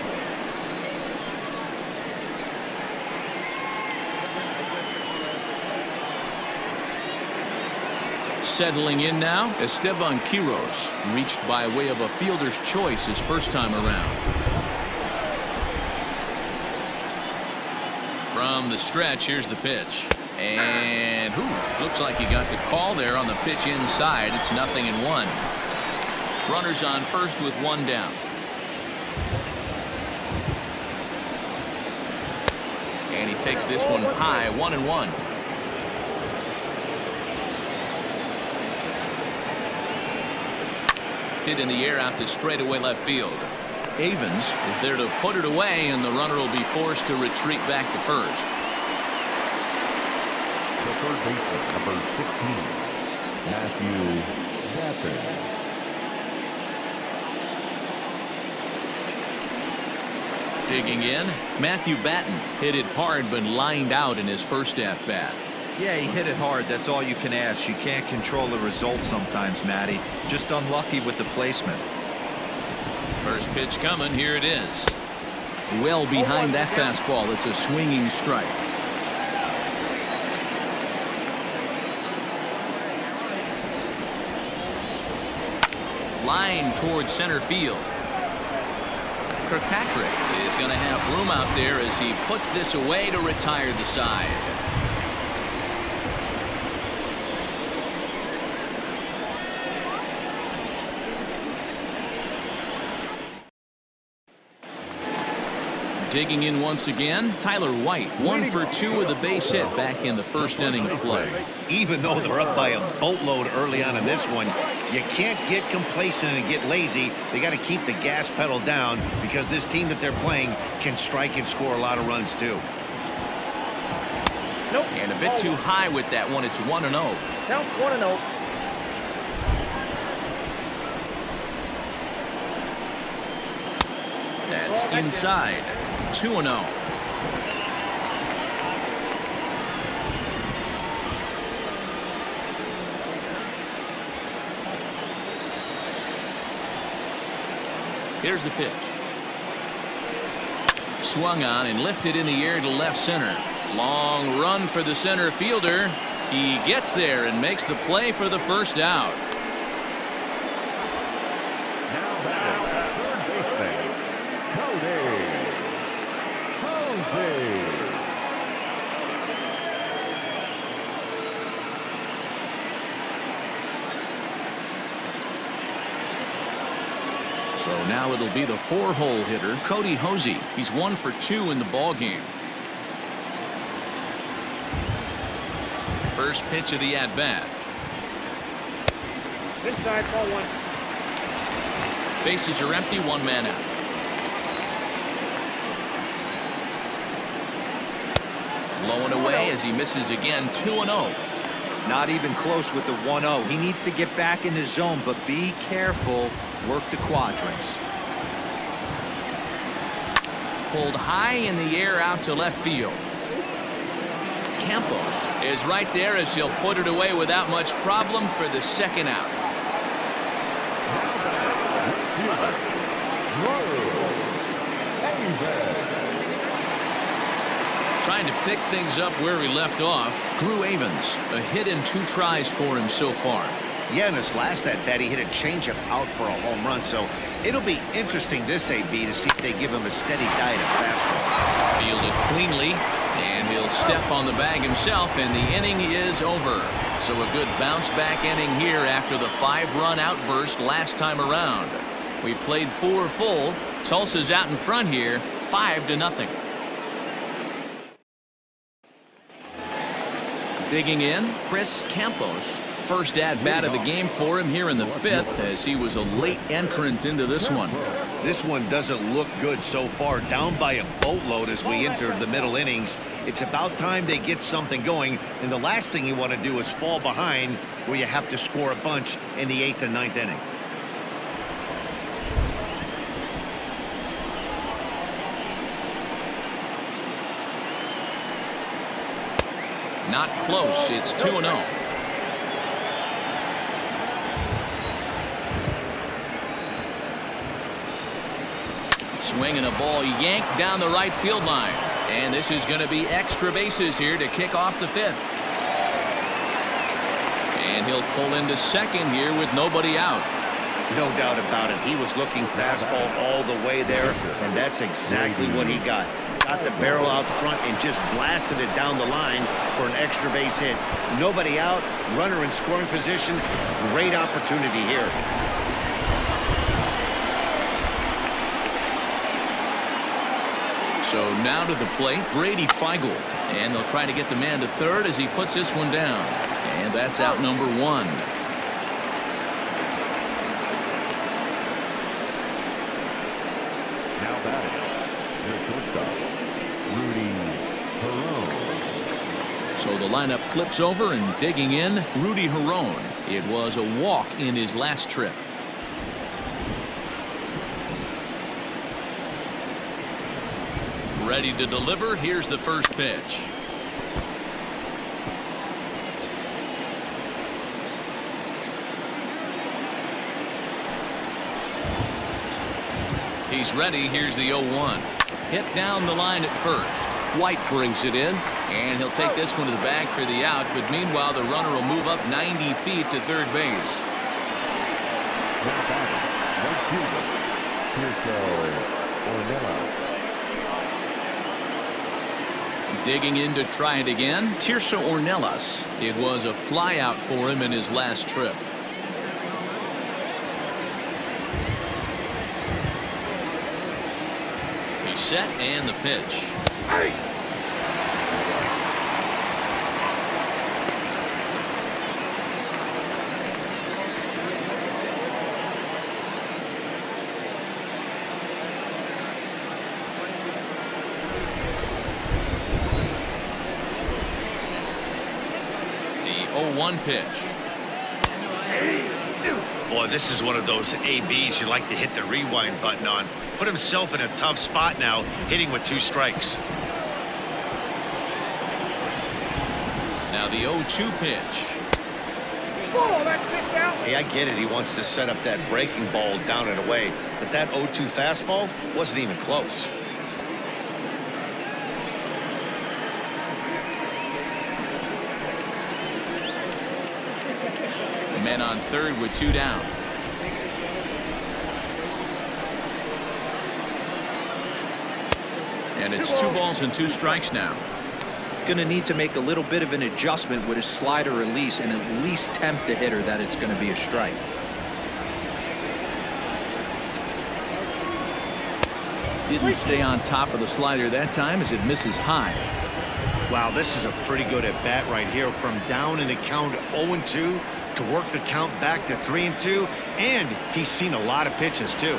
Settling in now, Esteban Quiroz, reached by way of a fielder's choice his first time around. From the stretch, here's the pitch. And looks like he got the call there on the pitch inside. It's 0-1. Runners on first with one down. And he takes this one high, 1-1. Hit in the air out to straightaway left field. Avens is there to put it away, and the runner will be forced to retreat back to first. The third baseman, number 16, Matthew Batten. Digging in, Matthew Batten hit it hard but lined out in his first at-bat. Yeah, he hit it hard. That's all you can ask. You can't control the result sometimes, Matty. Just unlucky with the placement. First pitch coming. Here it is. Well behind that fastball. It's a swinging strike. Line towards center field. Kirkpatrick is going to have room out there as he puts this away to retire the side. Digging in once again, Tyler White, 1 for 2 with a base hit back in the first inning of play. Even though they're up by a boatload early on in this one, you can't get complacent and get lazy. They got to keep the gas pedal down because this team that they're playing can strike and score a lot of runs too. Nope. And a bit too high with that one. It's 1-0. Count 1-0. That's inside. 2-0. Here's the pitch. Swung on and lifted in the air to left center. Long run for the center fielder. He gets there and makes the play for the first out. Now back, third baseman, Cody. So now it'll be the 4-hole hitter, Cody Hosey. He's 1 for 2 in the ball game. First pitch of the at-bat. Inside, ball 1. Bases are empty, 1 man out. Low and away as he misses again, 2-0. Not even close with the 1-0. He needs to get back in the zone, but be careful. Work the quadrants. Pulled high in the air out to left field. Campos is right there as he'll put it away without much problem for the second out. Trying to pick things up where he left off. Drew Avens, a hit in 2 tries for him so far. Yeah, in his last at-bat, he hit a changeup out for a home run, so it'll be interesting this AB to see if they give him a steady diet of fastballs. Fielded cleanly, and he'll step on the bag himself, and the inning is over. So a good bounce-back inning here after the 5-run outburst last time around. We played 4 full. Tulsa's out in front here, 5-0. Digging in, Chris Campos. First at-bat of the game for him here in the 5th as he was a late entrant into this one. This one doesn't look good so far. Down by a boatload as we enter the middle innings. It's about time they get something going, and the last thing you want to do is fall behind where you have to score a bunch in the 8th and 9th inning. Not close. It's 2-0. Swinging a ball yanked down the right field line. And this is going to be extra bases here to kick off the 5th. And he'll pull into second here with nobody out. No doubt about it. He was looking fastball all the way there, and that's exactly what he got. Got the barrel out front and just blasted it down the line for an extra base hit. Nobody out, runner in scoring position. Great opportunity here. So now to the plate, Brady Feigl. And they'll try to get the man to third as he puts this one down. And that's out number 1. Now batting, the shortstop, Rudy Perone. So the lineup flips over, and digging in, Rudy Perone. It was a walk in his last trip. Ready to deliver. Here's the first pitch. He's ready. Here's the 0-1. Hit down the line at first. White brings it in, and he'll take this one to the bag for the out. But meanwhile, the runner will move up 90 feet to third base. Now batting, right fielder, Tirso Ornelas. Digging in to try it again, Tirso Ornelas. It was a flyout for him in his last trip. He's set, and the pitch. The 0-1 pitch. Boy, this is one of those ABs you like to hit the rewind button on. Put himself in a tough spot now, hitting with 2 strikes. Now the 0-2 pitch. Oh, that's kicked out. Hey, I get it. He wants to set up that breaking ball down and away. But that 0-2 fastball wasn't even close. Men on third with 2 down. And it's 2 balls and 2 strikes now. Going to need to make a little bit of an adjustment with his slider release and at least tempt the hitter that it's going to be a strike. Didn't stay on top of the slider that time as it misses high. Wow, this is a pretty good at bat right here. From down in the count 0-2 to work the count back to 3-2, and he's seen a lot of pitches too.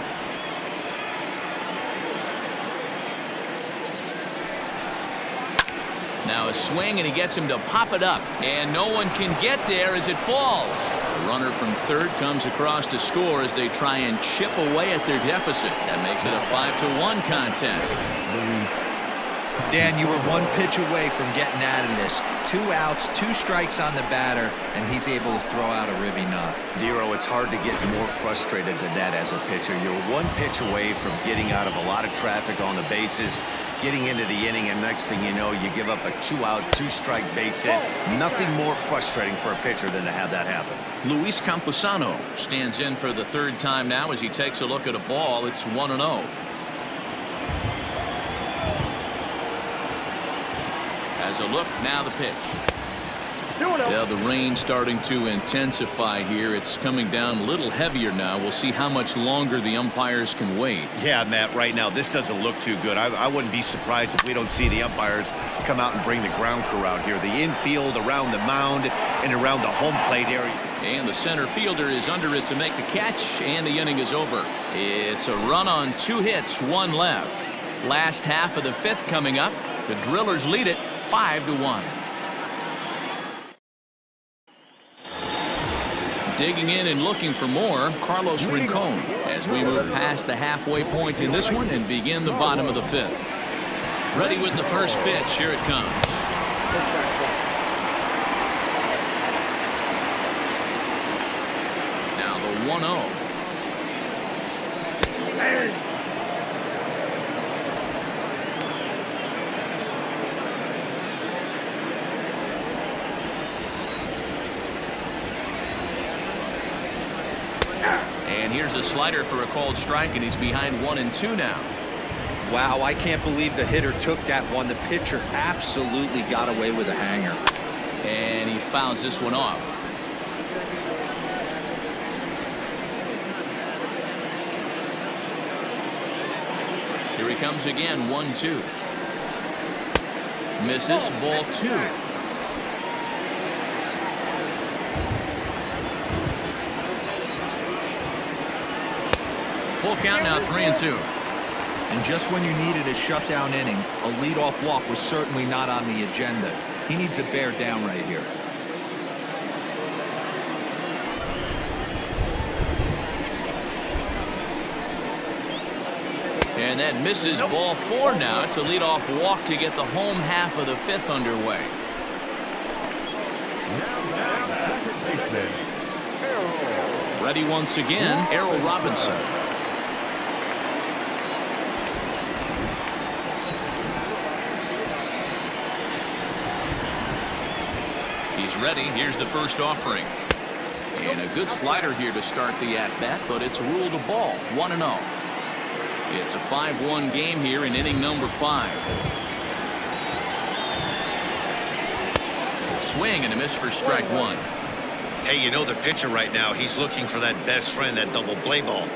Now a swing, and he gets him to pop it up, and no one can get there as it falls. The runner from third comes across to score as they try and chip away at their deficit. That makes it a 5-1 contest. Dan, you were 1 pitch away from getting out of this. 2 outs, 2 strikes on the batter, and he's able to throw out a ribby knot. Dero, it's hard to get more frustrated than that as a pitcher. You're 1 pitch away from getting out of a lot of traffic on the bases, getting into the inning, and next thing you know, you give up a 2-out, 2-strike base hit. Nothing more frustrating for a pitcher than to have that happen. Luis Campusano stands in for the 3rd time now as he takes a look at a ball. It's 1-0. As a look, now the pitch. Yeah, the rain starting to intensify here. It's coming down a little heavier now. We'll see how much longer the umpires can wait. Yeah, Matt, right now this doesn't look too good. I wouldn't be surprised if we don't see the umpires come out and bring the ground crew out here. The infield, around the mound, and around the home plate area. And the center fielder is under it to make the catch, and the inning is over. It's a run on 2 hits, 1 left. Last half of the 5th coming up. The Drillers lead it 5-1. Digging in and looking for more, Carlos Rincon, as we move past the halfway point in this one and begin the bottom of the 5th. Ready with the first pitch. Here it comes. Now the 1-0. There's a slider for a called strike, and he's behind 1-2 now. Wow, I can't believe the hitter took that one. The pitcher absolutely got away with a hanger. And he fouls this one off. Here he comes again, 1-2. Misses, ball 2. Full count now, 3-2. And just when you needed a shutdown inning, a leadoff walk was certainly not on the agenda. He needs to bear down right here. And that misses, ball 4 now. It's a leadoff walk to get the home half of the 5th underway. Ready once again, Errol Robinson. He's ready. Here's the first offering. And a good slider here to start the at-bat, but it's ruled a ball, 1-0. It's a 5-1 game here in inning number 5. Swing and a miss for strike 1. Hey, you know the pitcher right now, he's looking for that best friend, that double play ball.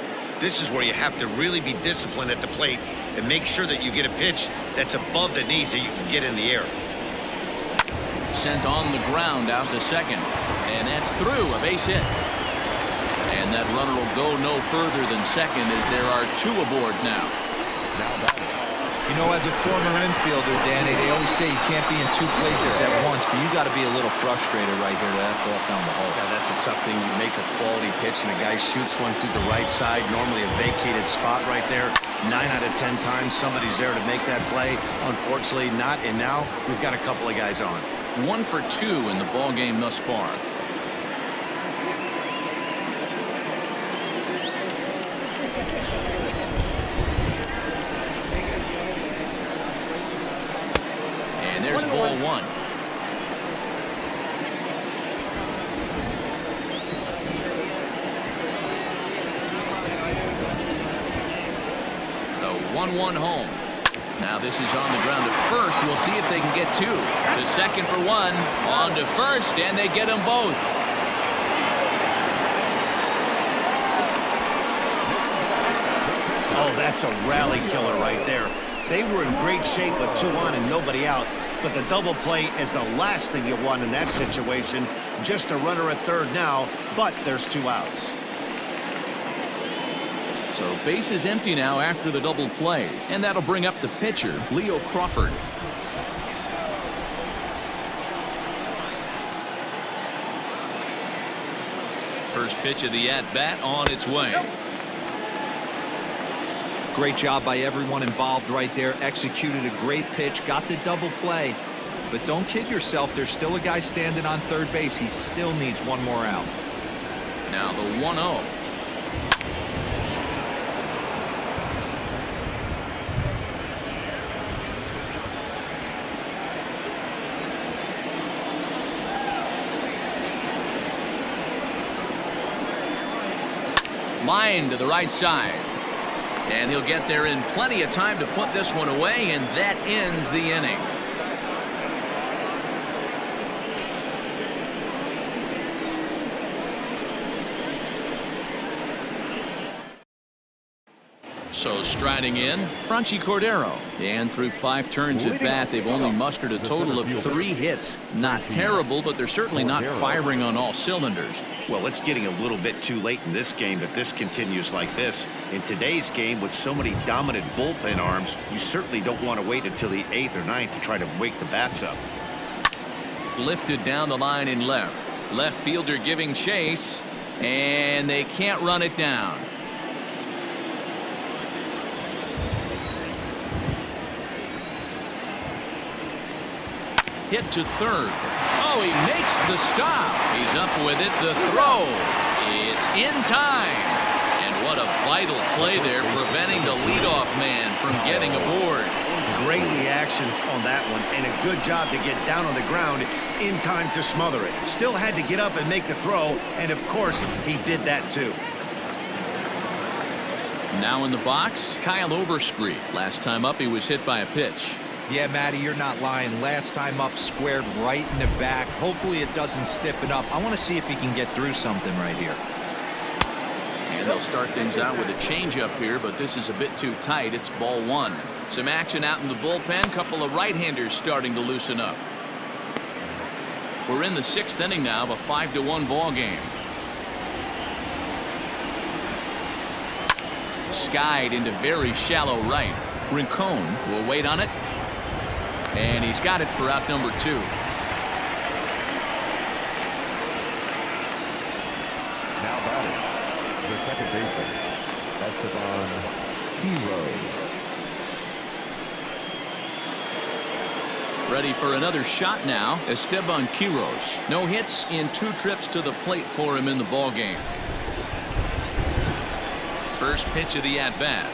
This is where you have to really be disciplined at the plate and make sure that you get a pitch that's above the knees that you can get in the air. Sent on the ground out to second. And that's through, a base hit. And that runner will go no further than second as there are 2 aboard now. You know, as a former infielder, Danny, they always say you can't be in 2 places at once, but you got to be a little frustrated right here to that ball down the hole. Yeah, that's a tough thing. You make a quality pitch and a guy shoots one through the right side, normally a vacated spot right there. 9 out of 10 times somebody's there to make that play. Unfortunately not, and now we've got a couple of guys on. 1 for 2 in the ball game thus far. And there's ball 1. The 1-1 home. Now this is on the ground at first. We'll see if they can get 2. To second for 1. On to first, and they get them both. Oh, that's a rally killer right there. They were in great shape with 2 on and nobody out. But the double play is the last thing you want in that situation. Just a runner at third now, but there's 2 outs. So base is empty now after the double play, and that'll bring up the pitcher, Leo Crawford. First pitch of the at-bat on its way. Great job by everyone involved right there. Executed a great pitch, got the double play. But don't kid yourself, there's still a guy standing on third base. He still needs 1 more out. Now the 1-0. Line to the right side. And he'll get there in plenty of time to put this one away, and that ends the inning. So striding in, Franchy Cordero. And through 5 turns at bat, they've only mustered a total of 3 hits. Not terrible, but they're certainly not firing on all cylinders. Well, it's getting a little bit too late in this game if this continues like this. In today's game, with so many dominant bullpen arms, you certainly don't want to wait until the 8th or 9th to try to wake the bats up. Lifted down the line in left. Left fielder giving chase, and they can't run it down. Hit to third. Oh, he makes the stop. He's up with it. The throw. It's in time. And what a vital play there, preventing the leadoff man from getting aboard. Great reactions on that one, and a good job to get down on the ground in time to smother it. Still had to get up and make the throw, and of course, he did that too. Now in the box, Kyle Overstreet. Last time up, he was hit by a pitch. Yeah, Matty, you're not lying. Last time up, squared right in the back. Hopefully it doesn't stiffen up. I want to see if he can get through something right here. And they'll start things out with a changeup here, but this is a bit too tight. It's ball one. Some action out in the bullpen. Couple of right-handers starting to loosen up. We're in the 6th inning now of a 5-1 ball game. Skied into very shallow right. Rincon will wait on it. And he's got it for out number 2. Now batting, the second baseman, Esteban Hero. Ready for another shot now. Esteban Quiroz. No hits in 2 trips to the plate for him in the ball game. First pitch of the at-bat.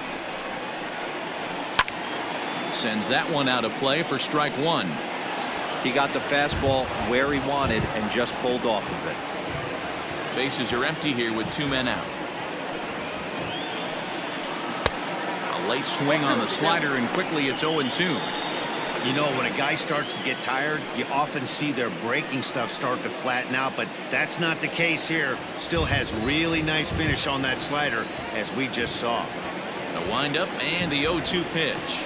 Sends that one out of play for strike 1. He got the fastball where he wanted and just pulled off of it. Bases are empty here with 2 men out. A late swing on the slider, and quickly it's 0-2. You know, when a guy starts to get tired, you often see their breaking stuff start to flatten out, but that's not the case here. Still has really nice finish on that slider, as we just saw. A windup and the 0-2 pitch.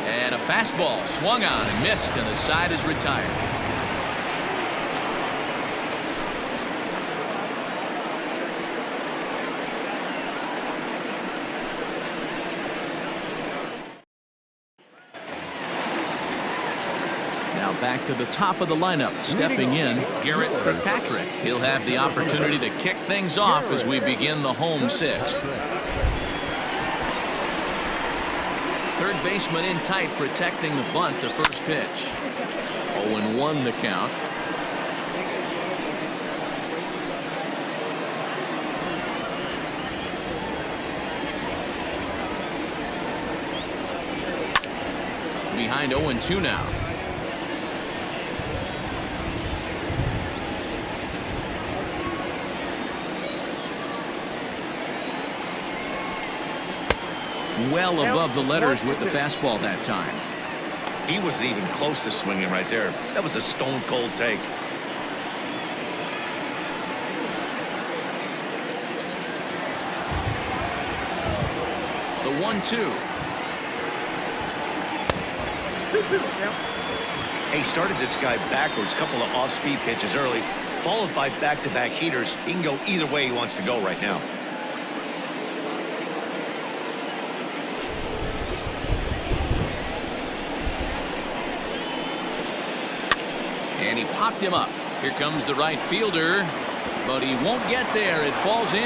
And a fastball swung on and missed, and the side is retired. Now back to the top of the lineup. Stepping in, Garrett Kirkpatrick. He'll have the opportunity to kick things off as we begin the home 6th. Third baseman in tight, protecting the bunt. The first pitch. 0-1 the count. Behind 0-2 now. Well above the letters with the fastball that time. He wasn't even close to swinging right there. That was a stone-cold take. The 1-2. Hey, started this guy backwards. Couple of off-speed pitches early, followed by back-to-back heaters. He can go either way he wants to go right now. And he popped him up. Here comes the right fielder, but he won't get there. It falls in. I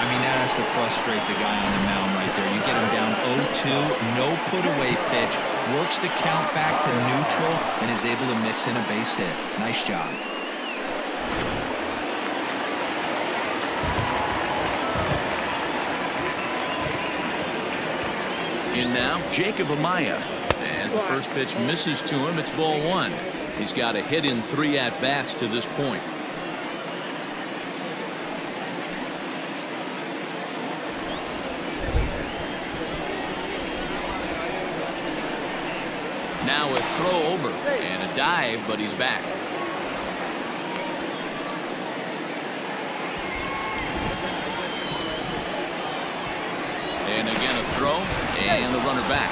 mean, that has to frustrate the guy on the mound right there. You get him down 0-2, no put-away pitch, works the count back to neutral, and is able to mix in a base hit. Nice job. In now, Jacob Amaya. As the first pitch misses to him, it's ball 1. He's got a hit in 3 at-bats to this point. Now a throw over and a dive, but he's back. And again a throw, and the runner back.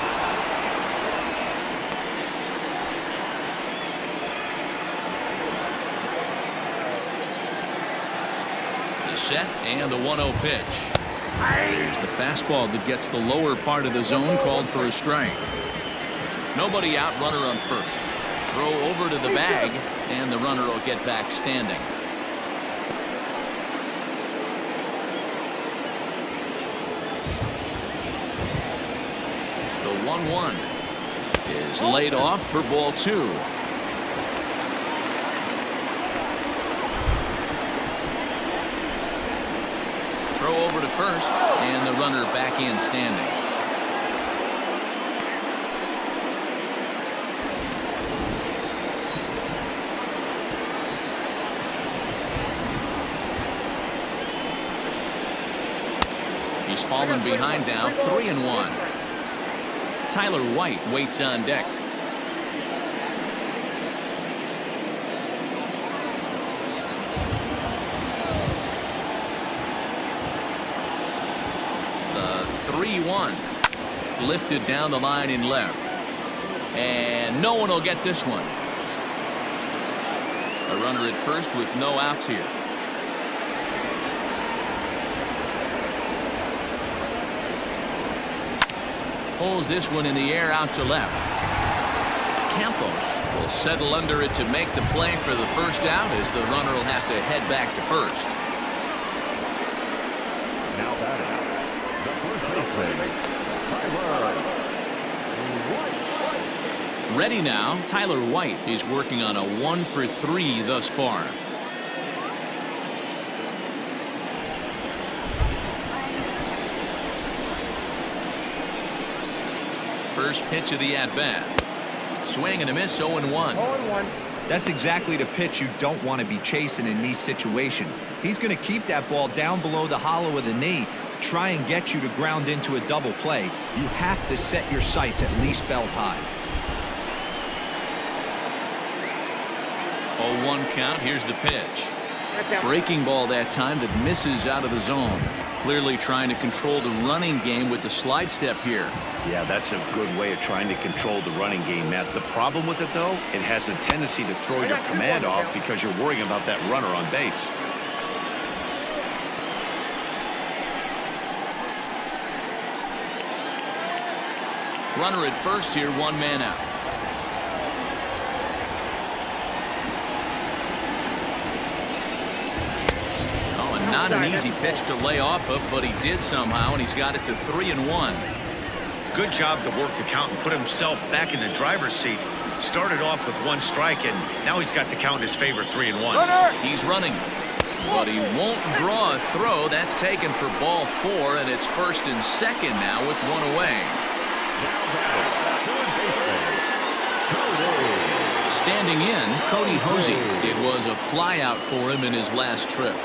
Set and the 1-0 pitch. There's the fastball that gets the lower part of the zone, called for a strike. Nobody out, runner on first. Throw over to the bag, and the runner will get back standing. The 1-1 is laid off for ball 2. Throw over to first, and the runner back in standing. He's fallen behind now, 3-1. Tyler White waits on deck. The 3-1 lifted down the line in left, and no one will get this one. A runner at first with no outs here. Pulls this one in the air out to left. Campos will settle under it to make the play for the first out, as the runner will have to head back to first. Now batting, the first baseman, Tyler White. Ready now, Tyler White is working on a 1-for-3 thus far. First pitch of the at-bat. Swing and a miss, 0-1. 0-1. That's exactly the pitch you don't want to be chasing in these situations. He's going to keep that ball down below the hollow of the knee, try and get you to ground into a double play. You have to set your sights at least belt high. 0-1 count. Here's the pitch. Breaking ball that time that misses out of the zone. Clearly trying to control the running game with the slide step here. Yeah, that's a good way of trying to control the running game, Matt. The problem with it, though, it has a tendency to throw your command off because you're worrying about that runner on base. Runner at first here, 1 man out. Not an easy pitch to lay off of, but he did somehow, and he's got it to 3-1. Good job to work the count and put himself back in the driver's seat. Started off with 1 strike, and now he's got the count in his favor, 3-1. He's running, but he won't draw a throw. That's taken for ball 4, and it's first and second now with 1 away. Standing in, Cody Hosey. It was a flyout for him in his last trip.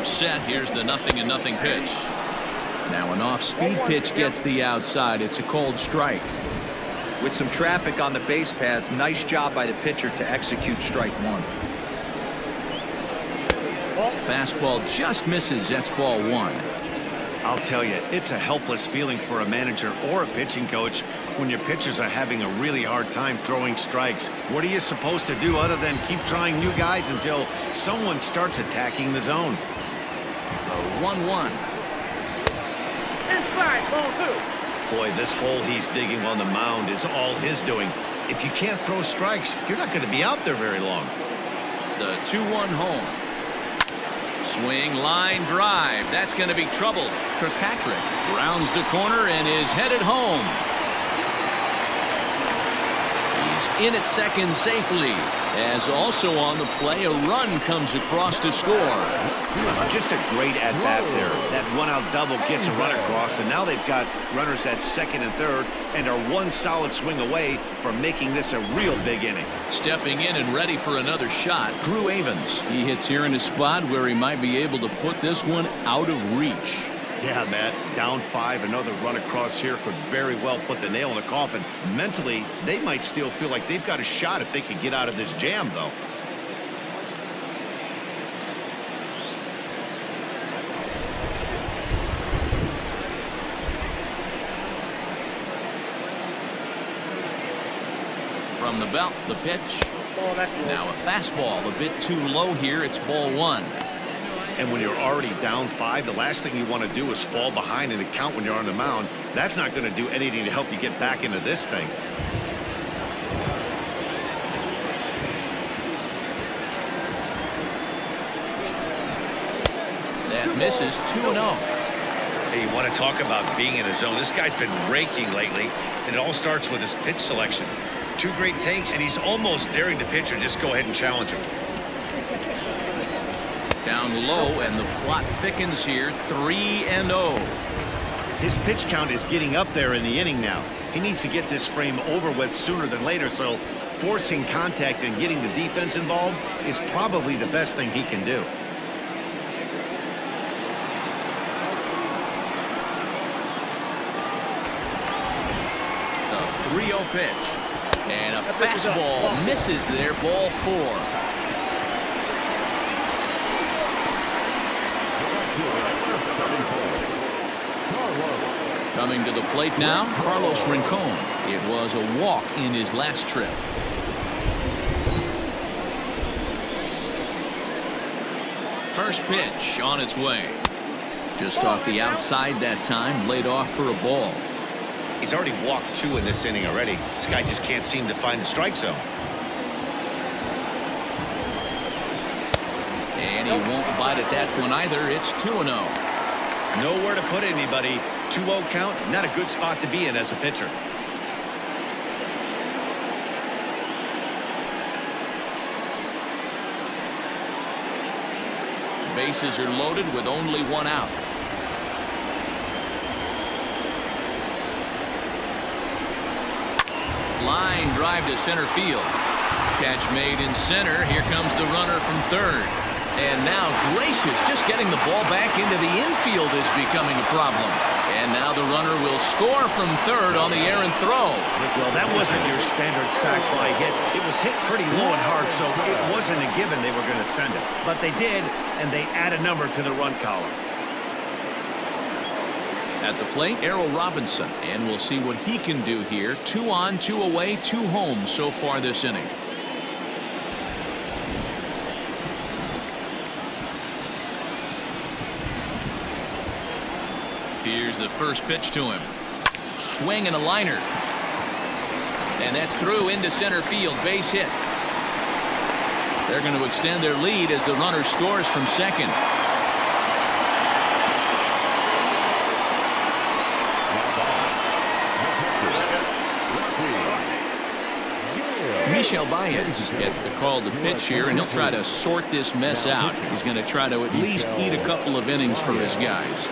Set. Here's the 0-0 pitch. Now an off-speed pitch gets the outside. It's a cold strike. With some traffic on the base paths, nice job by the pitcher to execute strike 1. Fastball just misses. That's ball 1. I'll tell you, it's a helpless feeling for a manager or a pitching coach when your pitchers are having a really hard time throwing strikes. What are you supposed to do other than keep trying new guys until someone starts attacking the zone? 1-1. Inside, ball 2. Boy, this hole he's digging on the mound is all his doing. If you can't throw strikes, you're not going to be out there very long. The 2-1 home. Swing, line drive. That's going to be trouble. Kirkpatrick rounds the corner and is headed home. He's in at second safely, as also on the play a run comes across to score. Just a great at-bat there. That 1-out double gets a run across, and now they've got runners at second and third and are 1 solid swing away from making this a real big inning. Stepping in and ready for another shot, Drew Avens. He hits here in a spot where he might be able to put this one out of reach. Yeah, Matt, down 5, another run across here could very well put the nail in the coffin. Mentally, they might still feel like they've got a shot if they can get out of this jam, though. From the belt, the pitch. Now a fastball, a bit too low here. It's ball 1. And when you're already down 5, the last thing you want to do is fall behind in the count when you're on the mound. That's not going to do anything to help you get back into this thing. That misses 2-0. Hey, you want to talk about being in a zone? This guy's been raking lately, and it all starts with his pitch selection. 2 great takes, and he's almost daring the pitcher just go ahead and challenge him. Down low, and the plot thickens here. 3-0. His pitch count is getting up there in the inning now. He needs to get this frame over with sooner than later, so forcing contact and getting the defense involved is probably the best thing he can do. The 3-0 pitch. And a fastball misses there. Ball 4. Coming to the plate now, Carlos Rincon. It was a walk in his last trip. First pitch on its way. Just off the outside that time, laid off for a ball. He's already walked 2 in this inning already. This guy just can't seem to find the strike zone. And he won't bite at that one either. It's 2-0. Nowhere to put anybody. 2-0 count, not a good spot to be in as a pitcher. Bases are loaded with only 1 out. Line drive to center field. Catch made in center. Here comes the runner from third. And now Gracious just getting the ball back into the infield is becoming a problem. And now the runner will score from third on the errant throw. Well, that wasn't your standard sac fly hit. It was hit pretty low and hard, so it wasn't a given they were going to send it. But they did, and they add a number to the run column. At the plate, Errol Robinson. And we'll see what he can do here. 2 on, 2 away, 2 home so far this inning. Here's the first pitch to him. Swing and a liner. And that's through into center field. Base hit. They're going to extend their lead as the runner scores from second. Michel Baez gets the call to pitch here, and he'll try to sort this mess out. He's going to try to at least eat a couple of innings for his guys.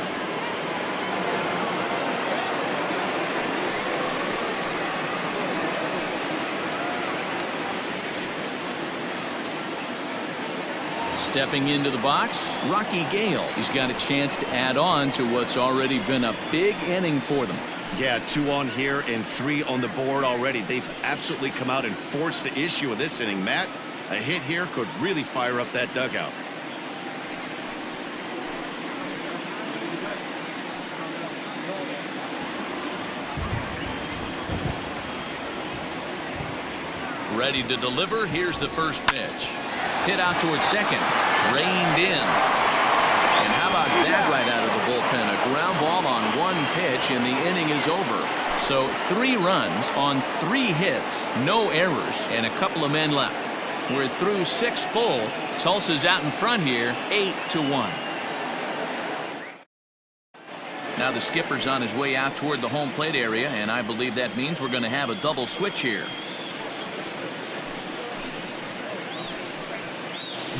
Stepping into the box, Rocky Gale. He's got a chance to add on to what's already been a big inning for them. Yeah, 2 on here and 3 on the board already. They've absolutely come out and forced the issue of this inning. Matt, a hit here could really fire up that dugout. Ready to deliver. Here's the first pitch. Hit out towards second. Reined in. And how about that right out of the bullpen? A ground ball on 1 pitch, and the inning is over. So 3 runs on 3 hits, no errors, and a couple of men left. We're through 6 full. Tulsa's out in front here, 8-1. Now the skipper's on his way out toward the home plate area, and I believe that means we're going to have a double switch here.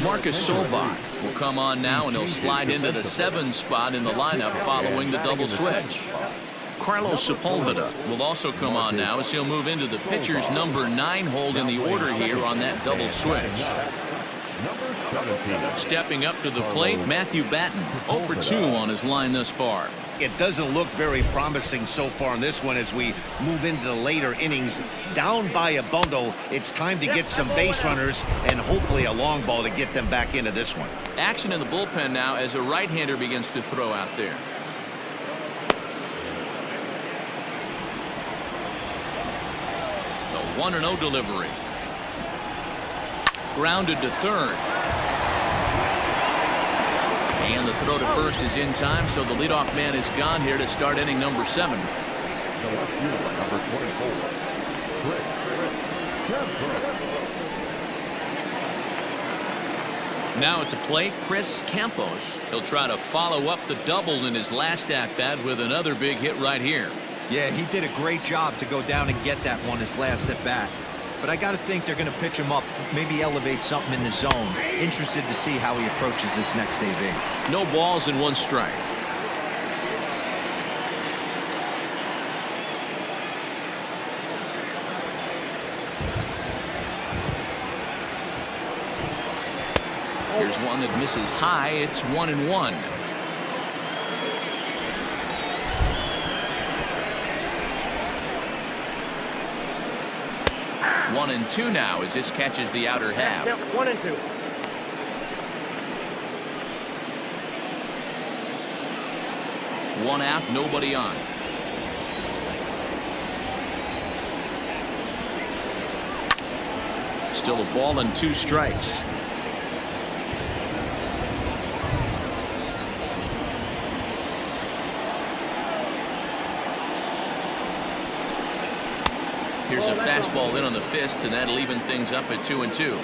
Marcus Solbach will come on now, and he'll slide into the 7 spot in the lineup following the double switch. Carlos Sepulveda will also come on now as he'll move into the pitcher's number 9 hold in the order here on that double switch. Stepping up to the plate, Matthew Batten, 0 for 2 on his line thus far. It doesn't look very promising so far in this one as we move into the later innings. Down by a bundle, it's time to get some base runners and hopefully a long ball to get them back into this one. Action in the bullpen now as a right-hander begins to throw out there. The 1-0 delivery. Grounded to third. And the throw to first is in time, so the leadoff man is gone here to start inning number 7. Now at the plate, Chris Campos. He'll try to follow up the double in his last at-bat with another big hit right here. Yeah, he did a great job to go down and get that one his last at-bat. But I got to think they're going to pitch him up, maybe elevate something in the zone. Interested to see how he approaches this next AV. No balls and 1 strike. Here's one that misses high. It's 1-1. 1-2 now as this catches the outer half. Yep, 1-2. One out, nobody on. Still a ball and 2 strikes. Here's a fastball in on the fist, and that'll even things up at 2-2.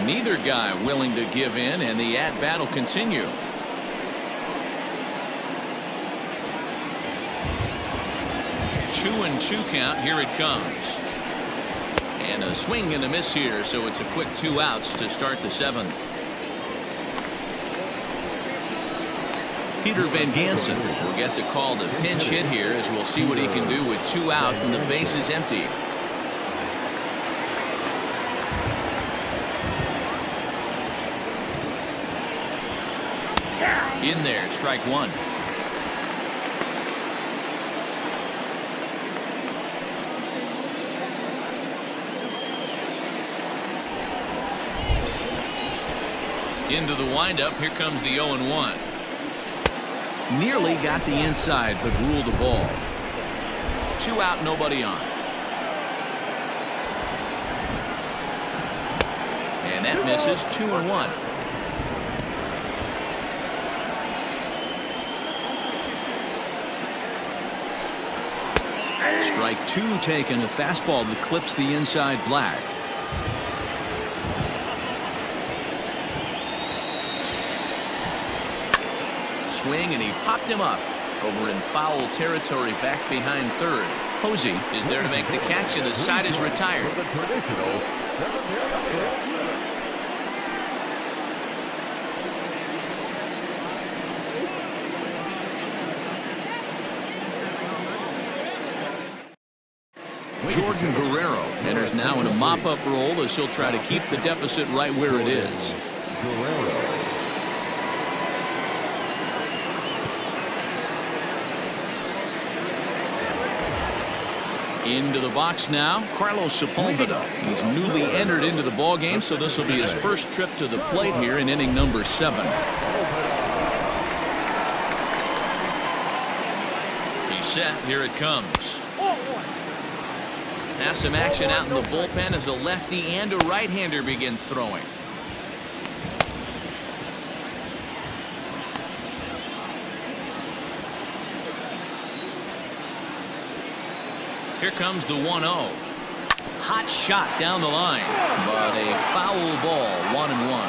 Neither guy willing to give in, and the at-bat will continue. Two and 2 count. Here it comes. And a swing and a miss here, so it's a quick 2 outs to start the 7th. Peter Van Gansen will get the call to pinch hit here, as we'll see what he can do with 2 out and the base is empty. In there, strike 1. Into the windup. Here comes the 0-1. Nearly got the inside, but ruled a ball. 2 out, nobody on. And that misses. 2-1. Strike 2 taken. A fastball that clips the inside black. Swing, and he popped him up over in foul territory back behind third. Posey is there to make the catch, and the side is retired. Jordan Guerrero enters now in a mop-up role as he'll try to keep the deficit right where it is. Into the box now, Carlos Sepulveda. He's newly entered into the ballgame, so this will be his first trip to the plate here in inning number 7. He's set. Here it comes. Now some action out in the bullpen as a lefty and a right-hander begin throwing. Here comes the 1-0. Hot shot down the line, but a foul ball. 1-1.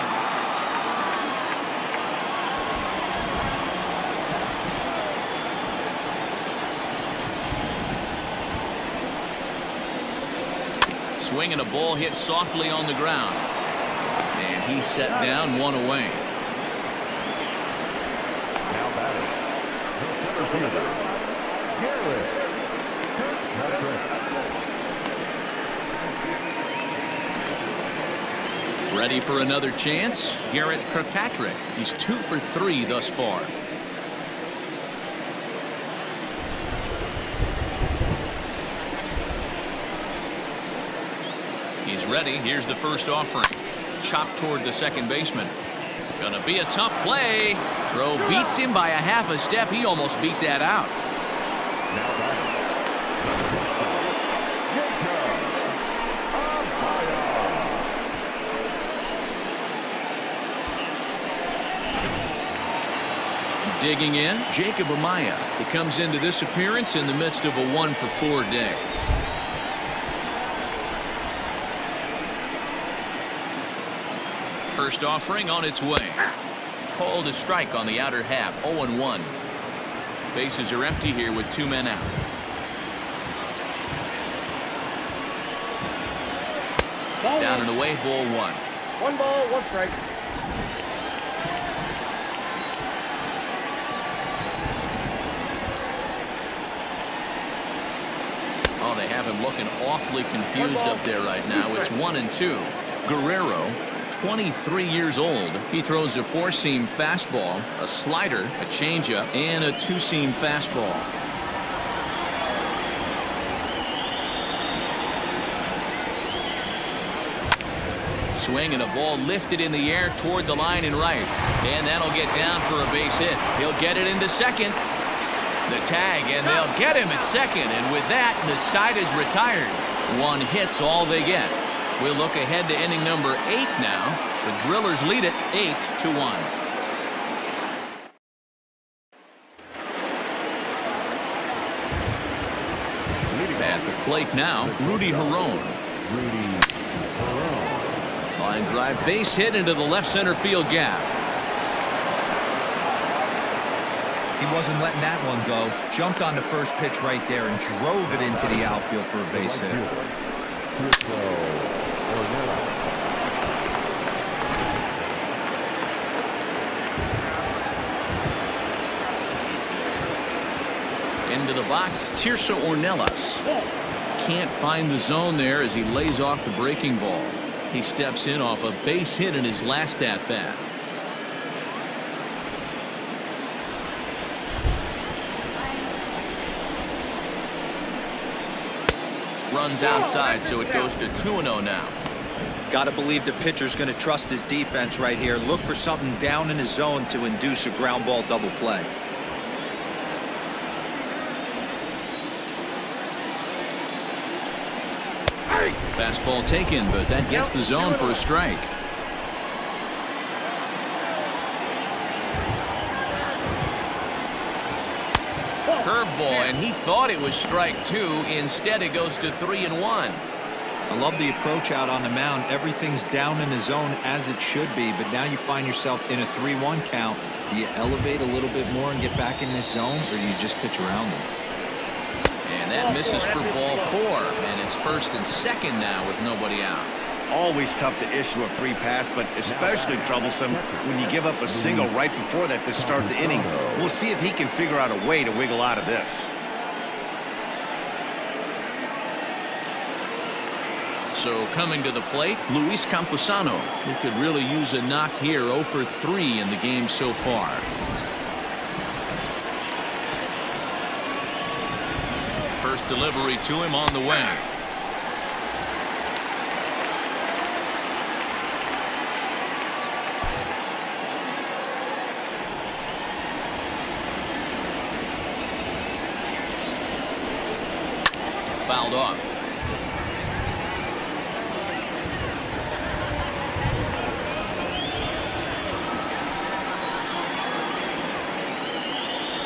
Swing and a ball hit softly on the ground. And he's set down, 1 away. Now batting, the center fielder, Garrett. Ready for another chance? Garrett Kirkpatrick. He's 2 for 3 thus far. He's ready. Here's the first offering. Chopped toward the second baseman. Gonna be a tough play. Throw beats him by a half a step. He almost beat that out. Now batting, Digging in, Jacob Amaya. He comes into this appearance in the midst of a 1 for 4 day. First offering on its way. Called a strike on the outer half. 0-1. Bases are empty here with 2 men out. Down and away, ball 1. 1 ball, 1 strike. Oh, they have him looking awfully confused up there right now. It's 1-2. Guerrero, 23 years old. He throws a 4-seam fastball, a slider, a changeup, and a 2-seam fastball. Swing and a ball lifted in the air toward the line and right. And that'll get down for a base hit. He'll get it into second. The tag, and they'll get him at second. And with that, the side is retired. 1 hit's all they get. We'll look ahead to inning number 8 now. The Drillers lead it 8-1. At the plate now, Rudy Herron. Line drive base hit into the left center field gap. He wasn't letting that one go. Jumped on the first pitch right there and drove it into the outfield for a base hit. Into the box, Tirso Ornelas. Can't find the zone there as he lays off the breaking ball. He steps in off a base hit in his last at-bat. Runs outside, so it goes to 2-0 now. Got to believe the pitcher's going to trust his defense right here. Look for something down in his zone to induce a ground ball double play. Fastball taken, but that gets the zone for a strike. Curveball, and he thought it was strike 2. Instead, it goes to 3-1. I love the approach out on the mound. Everything's down in the zone as it should be, but now you find yourself in a 3-1 count. Do you elevate a little bit more and get back in this zone, or do you just pitch around them? And that misses for ball 4, and it's first and second now with nobody out. Always tough to issue a free pass, but especially troublesome when you give up a single right before that to start the inning. We'll see if he can figure out a way to wiggle out of this. So coming to the plate, Luis Camposano. He could really use a knock here. 0 for 3 in the game so far. First delivery to him on the way. Fouled off.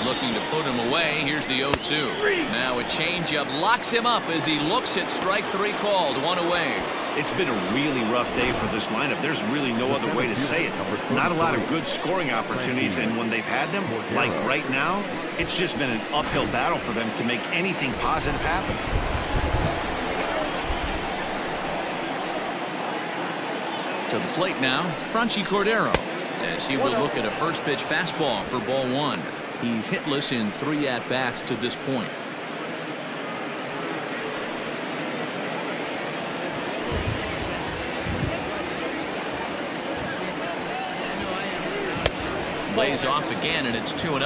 Looking to put him away. Here's the 0-2. Now a changeup locks him up as he looks at strike 3 called. 1 away. It's been a really rough day for this lineup. There's really no other way to say it. Not a lot of good scoring opportunities, and when they've had them, like right now, it's just been an uphill battle for them to make anything positive happen. To the plate now, Franchi Cordero, as he will look at a first pitch fastball for ball 1. He's hitless in 3 at-bats to this point. Lays off again, and it's 2-0.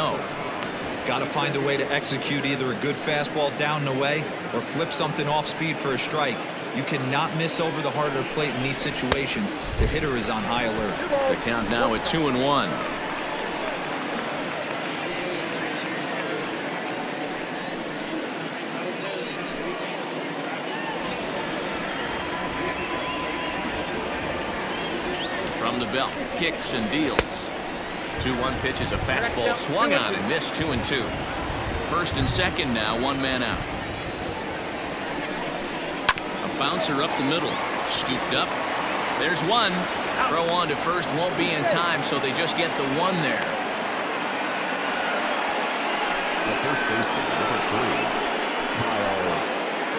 Got to find a way to execute either a good fastball down the way or flip something off speed for a strike. You cannot miss over the heart of the plate in these situations. The hitter is on high alert. The count now at 2-1. From the belt, kicks and deals. 2-1 pitch is a fastball swung on and missed. 2-2. First and second now, 1 man out. A bouncer up the middle, scooped up, There's one. Throw on to first won't be in time, so they just get the one there. The first baseman, number 3, Kyle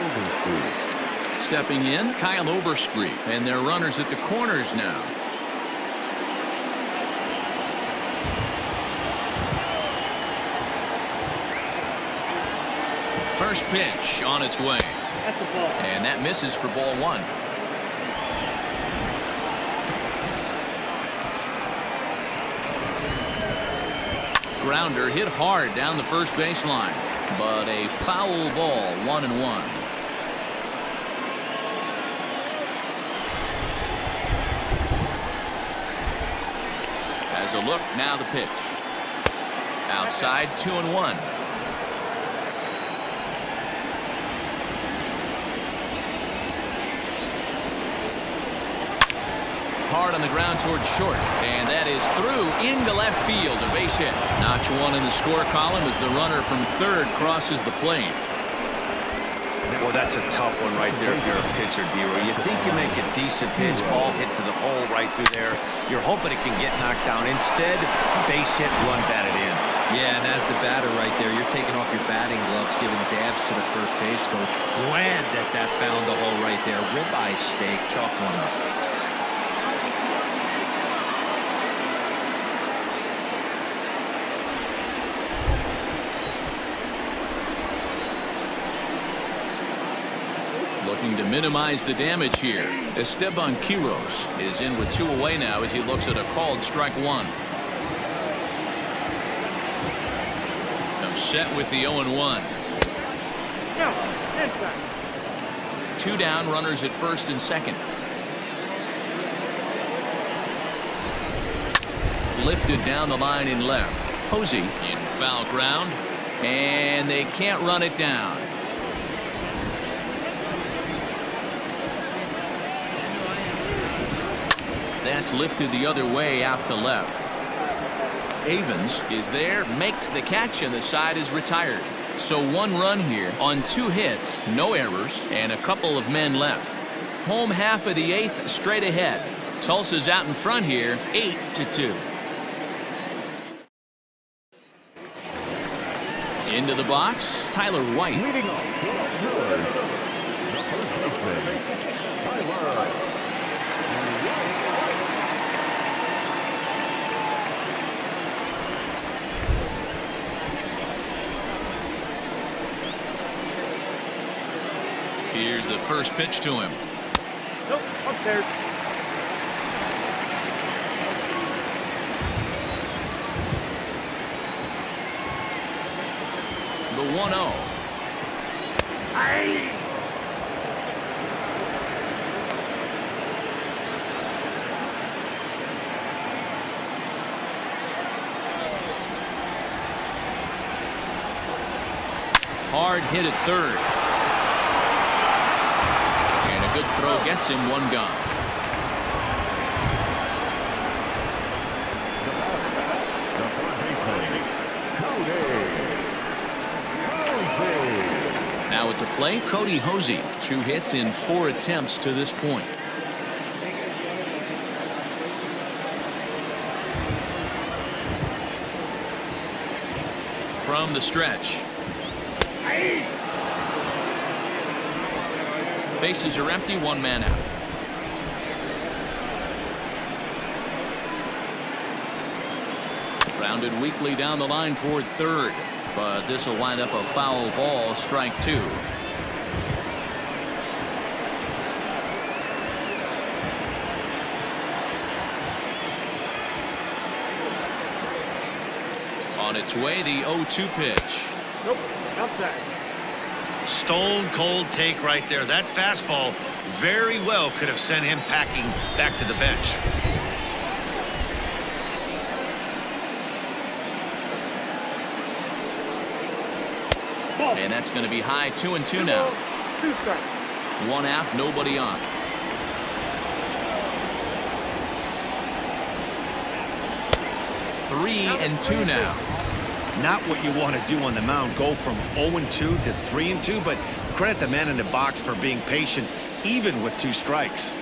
Overstreet. Stepping in, Kyle Overstreet, and their runners at the corners now. First pitch on its way. That's the ball. And that misses for ball 1. Grounder hit hard down the first baseline, but a foul ball, 1-1. As a look, now the pitch. Outside, 2-1. Hard on the ground towards short, and that is through into left field, a base hit. Notch 1 in the score column as the runner from third crosses the plate. Well, that's a tough one right there if you're a pitcher, D-Roy. You think you make a decent pitch, ball hit to the hole right through there. You're hoping it can get knocked down. Instead, base hit, run batted in. Yeah, and as the batter right there, you're taking off your batting gloves, giving dabs to the first base coach. Glad that that found the hole right there. Ribeye steak, chalk one up. Looking to minimize the damage here. Esteban Quiros is in with 2 away now as he looks at a called strike 1. Comes set with the 0-1. No, inside. 2 down, runners at first and second. Lifted down the line in left. Posey in foul ground, and they can't run it down. That's lifted the other way out to left. Avens is there, makes the catch, and the side is retired. So 1 run here on 2 hits, no errors, and a couple of men left. Home half of the 8th straight ahead. Tulsa's out in front here, 8-2. Into the box, Tyler White. Leading off, the first baseman, Tyler. Here's the first pitch to him. Nope, upstairs. The 1-0. Aye. Hard hit at third. And a good throw gets him 1 gone. Now at the plate, Cody Hosey. 2 hits in 4 attempts to this point. From the stretch. Bases are empty, 1 man out. Grounded weakly down the line toward third, but this will wind up a foul ball, strike 2. On its way, the 0-2 pitch. Nope, outside. Stone cold take right there. That fastball very well could have sent him packing back to the bench. And that's going to be high, 2-2 now. 2 strikes. 1 out, nobody on. Three and 2 now. Not what you want to do on the mound, go from 0-2 to 3-2, but credit the man in the box for being patient, even with 2 strikes.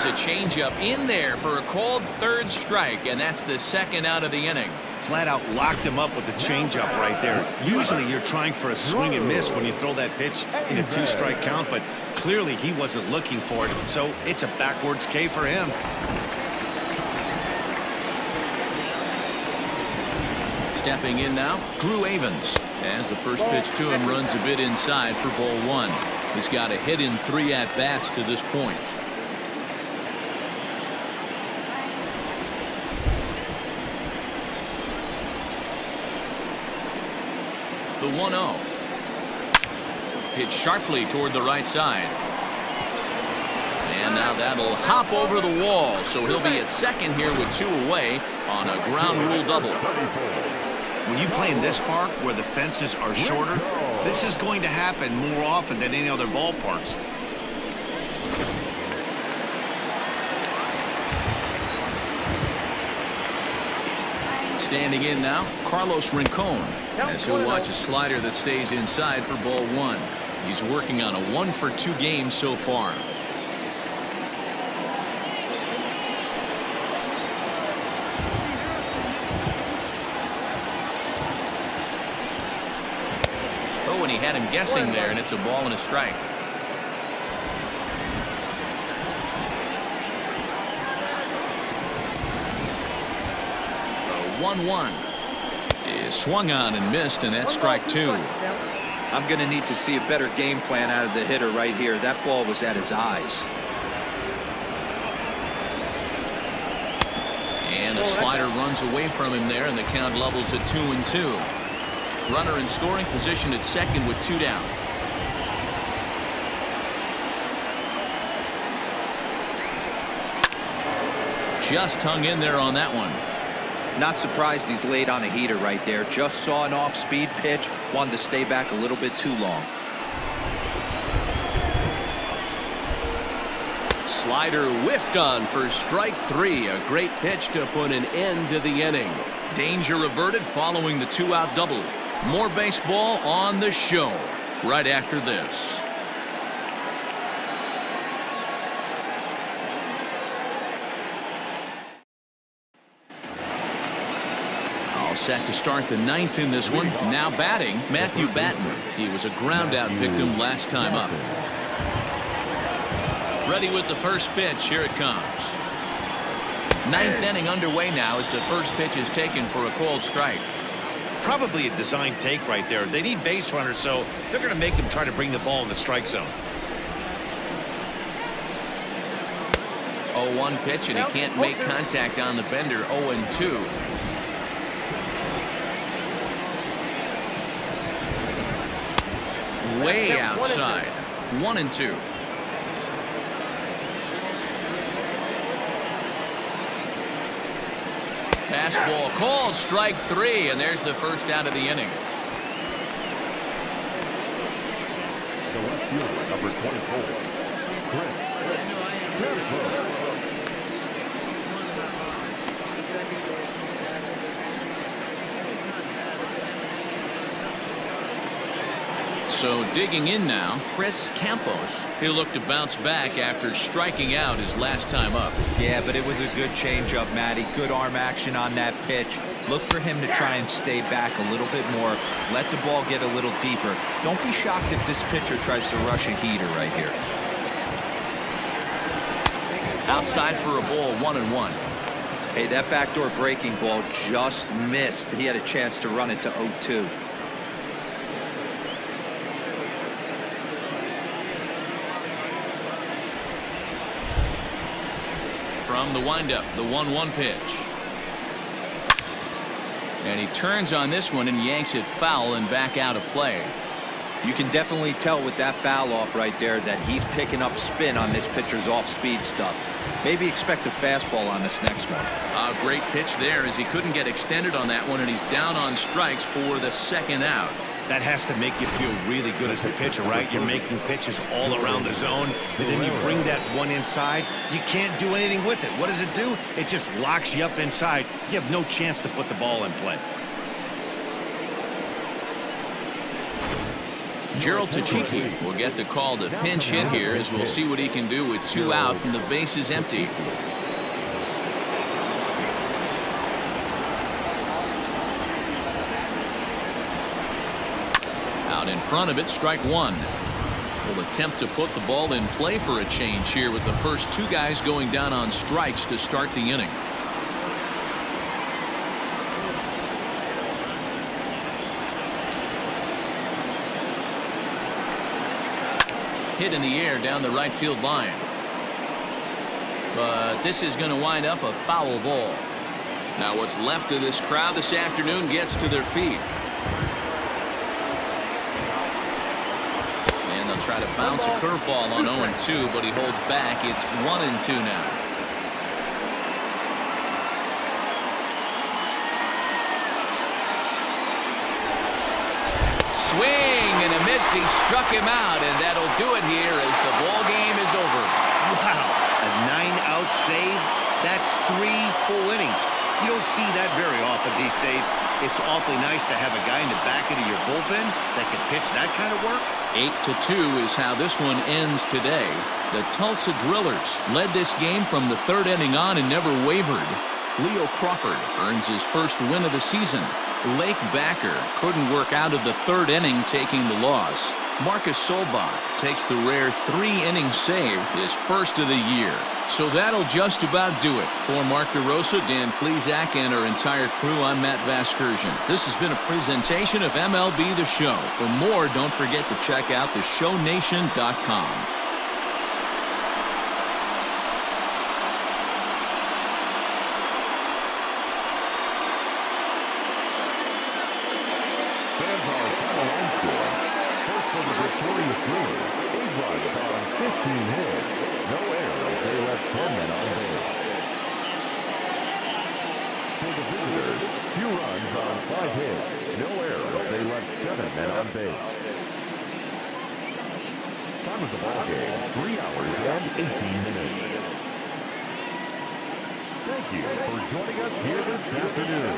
a changeup in there for a called third strike, and that's the second out of the inning. Flat out locked him up with the changeup right there. Usually you're trying for a swing and miss when you throw that pitch in a 2-strike count, but clearly he wasn't looking for it, so it's a backwards K for him. Stepping in now, Drew Avens. As the first pitch to him runs a bit inside for ball 1. He's got a hit in 3 at-bats to this point. The 1-0. Hit sharply toward the right side. And now that'll hop over the wall, so he'll be at second here with 2 away on a ground rule double. When you play in this park where the fences are shorter, this is going to happen more often than any other ballparks. Standing in now, Carlos Rincon, as he'll watch a slider that stays inside for ball 1. He's working on a 1-for-2 game so far. Oh, and he had him guessing there, and it's a ball and a strike. The 1-1 is swung on and missed, and that's strike 2. I'm going to need to see a better game plan out of the hitter right here. That ball was at his eyes. And a slider runs away from him there, and the count levels at 2-2. Runner in scoring position at second with 2 down. Just hung in there on that one. Not surprised he's laid on a heater right there. Just saw an off-speed pitch. Wanted to stay back a little bit too long. Slider whiffed on for strike 3. A great pitch to put an end to the inning. Danger averted following the 2-out double. More baseball on the show right after this. All set to start the 9th in this one. Now batting, Matthew Batten. He was a ground-out victim last time up. Ready with the first pitch. Here it comes. 9th inning underway now as the first pitch is taken for a called strike. Probably a design take right there. They need base runners, so they're going to make him try to bring the ball in the strike zone. 0-1 pitch, and he can't make contact on the bender. 0-2. Way outside. 1-2. Fastball called strike 3, and there's the first out of the inning. The left fielder, number 24, Chris. So digging in now, Chris Campos. He'll look to bounce back after striking out his last time up. Yeah, but it was a good changeup, Matty. Good arm action on that pitch. Look for him to try and stay back a little bit more. Let the ball get a little deeper. Don't be shocked if this pitcher tries to rush a heater right here. Outside for a ball, 1-1. Hey, that backdoor breaking ball just missed. He had a chance to run it to 0-2. From the windup, the 1-1 pitch. And he turns on this one and yanks it foul and back out of play. You can definitely tell with that foul off right there that he's picking up spin on this pitcher's off-speed stuff. Maybe expect a fastball on this next one. A great pitch there as he couldn't get extended on that one, and he's down on strikes for the second out. That has to make you feel really good as the pitcher, right? You're making pitches all around the zone, and then you bring that one inside. You can't do anything with it. What does it do? It just locks you up inside. You have no chance to put the ball in play. Gerald Tachiki will get the call to pinch hit here, as we'll see what he can do with 2 out and the base is empty. Out in front of it, strike 1. Will attempt to put the ball in play for a change here with the first 2 guys going down on strikes to start the inning. Hit in the air down the right field line. But this is going to wind up a foul ball. Now what's left of this crowd this afternoon gets to their feet. And they'll try to bounce a curveball on 0-2, but he holds back. It's 1-2 now. Swing and a miss. He struck him out, and that'll do it here as the ball game is over. Wow, a 9-out save. That's 3 full innings. You don't see that very often these days. It's awfully nice to have a guy in the back end of your bullpen that can pitch that kind of work. 8-2 is how this one ends today. The Tulsa Drillers led this game from the 3rd inning on and never wavered. Leo Crawford earns his first win of the season. Lake Backer couldn't work out of the 3rd inning, taking the loss. Marcus Solbach takes the rare 3-inning save, his first of the year. So that'll just about do it. For Mark DeRosa, Dan Plesac, and our entire crew, I'm Matt Vasgersian. This has been a presentation of MLB The Show. For more, don't forget to check out theshownation.com. Time of the ball game, 3 hours and 18 minutes. Thank you for joining us here this afternoon.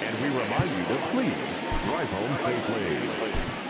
And we remind you to please drive home safely.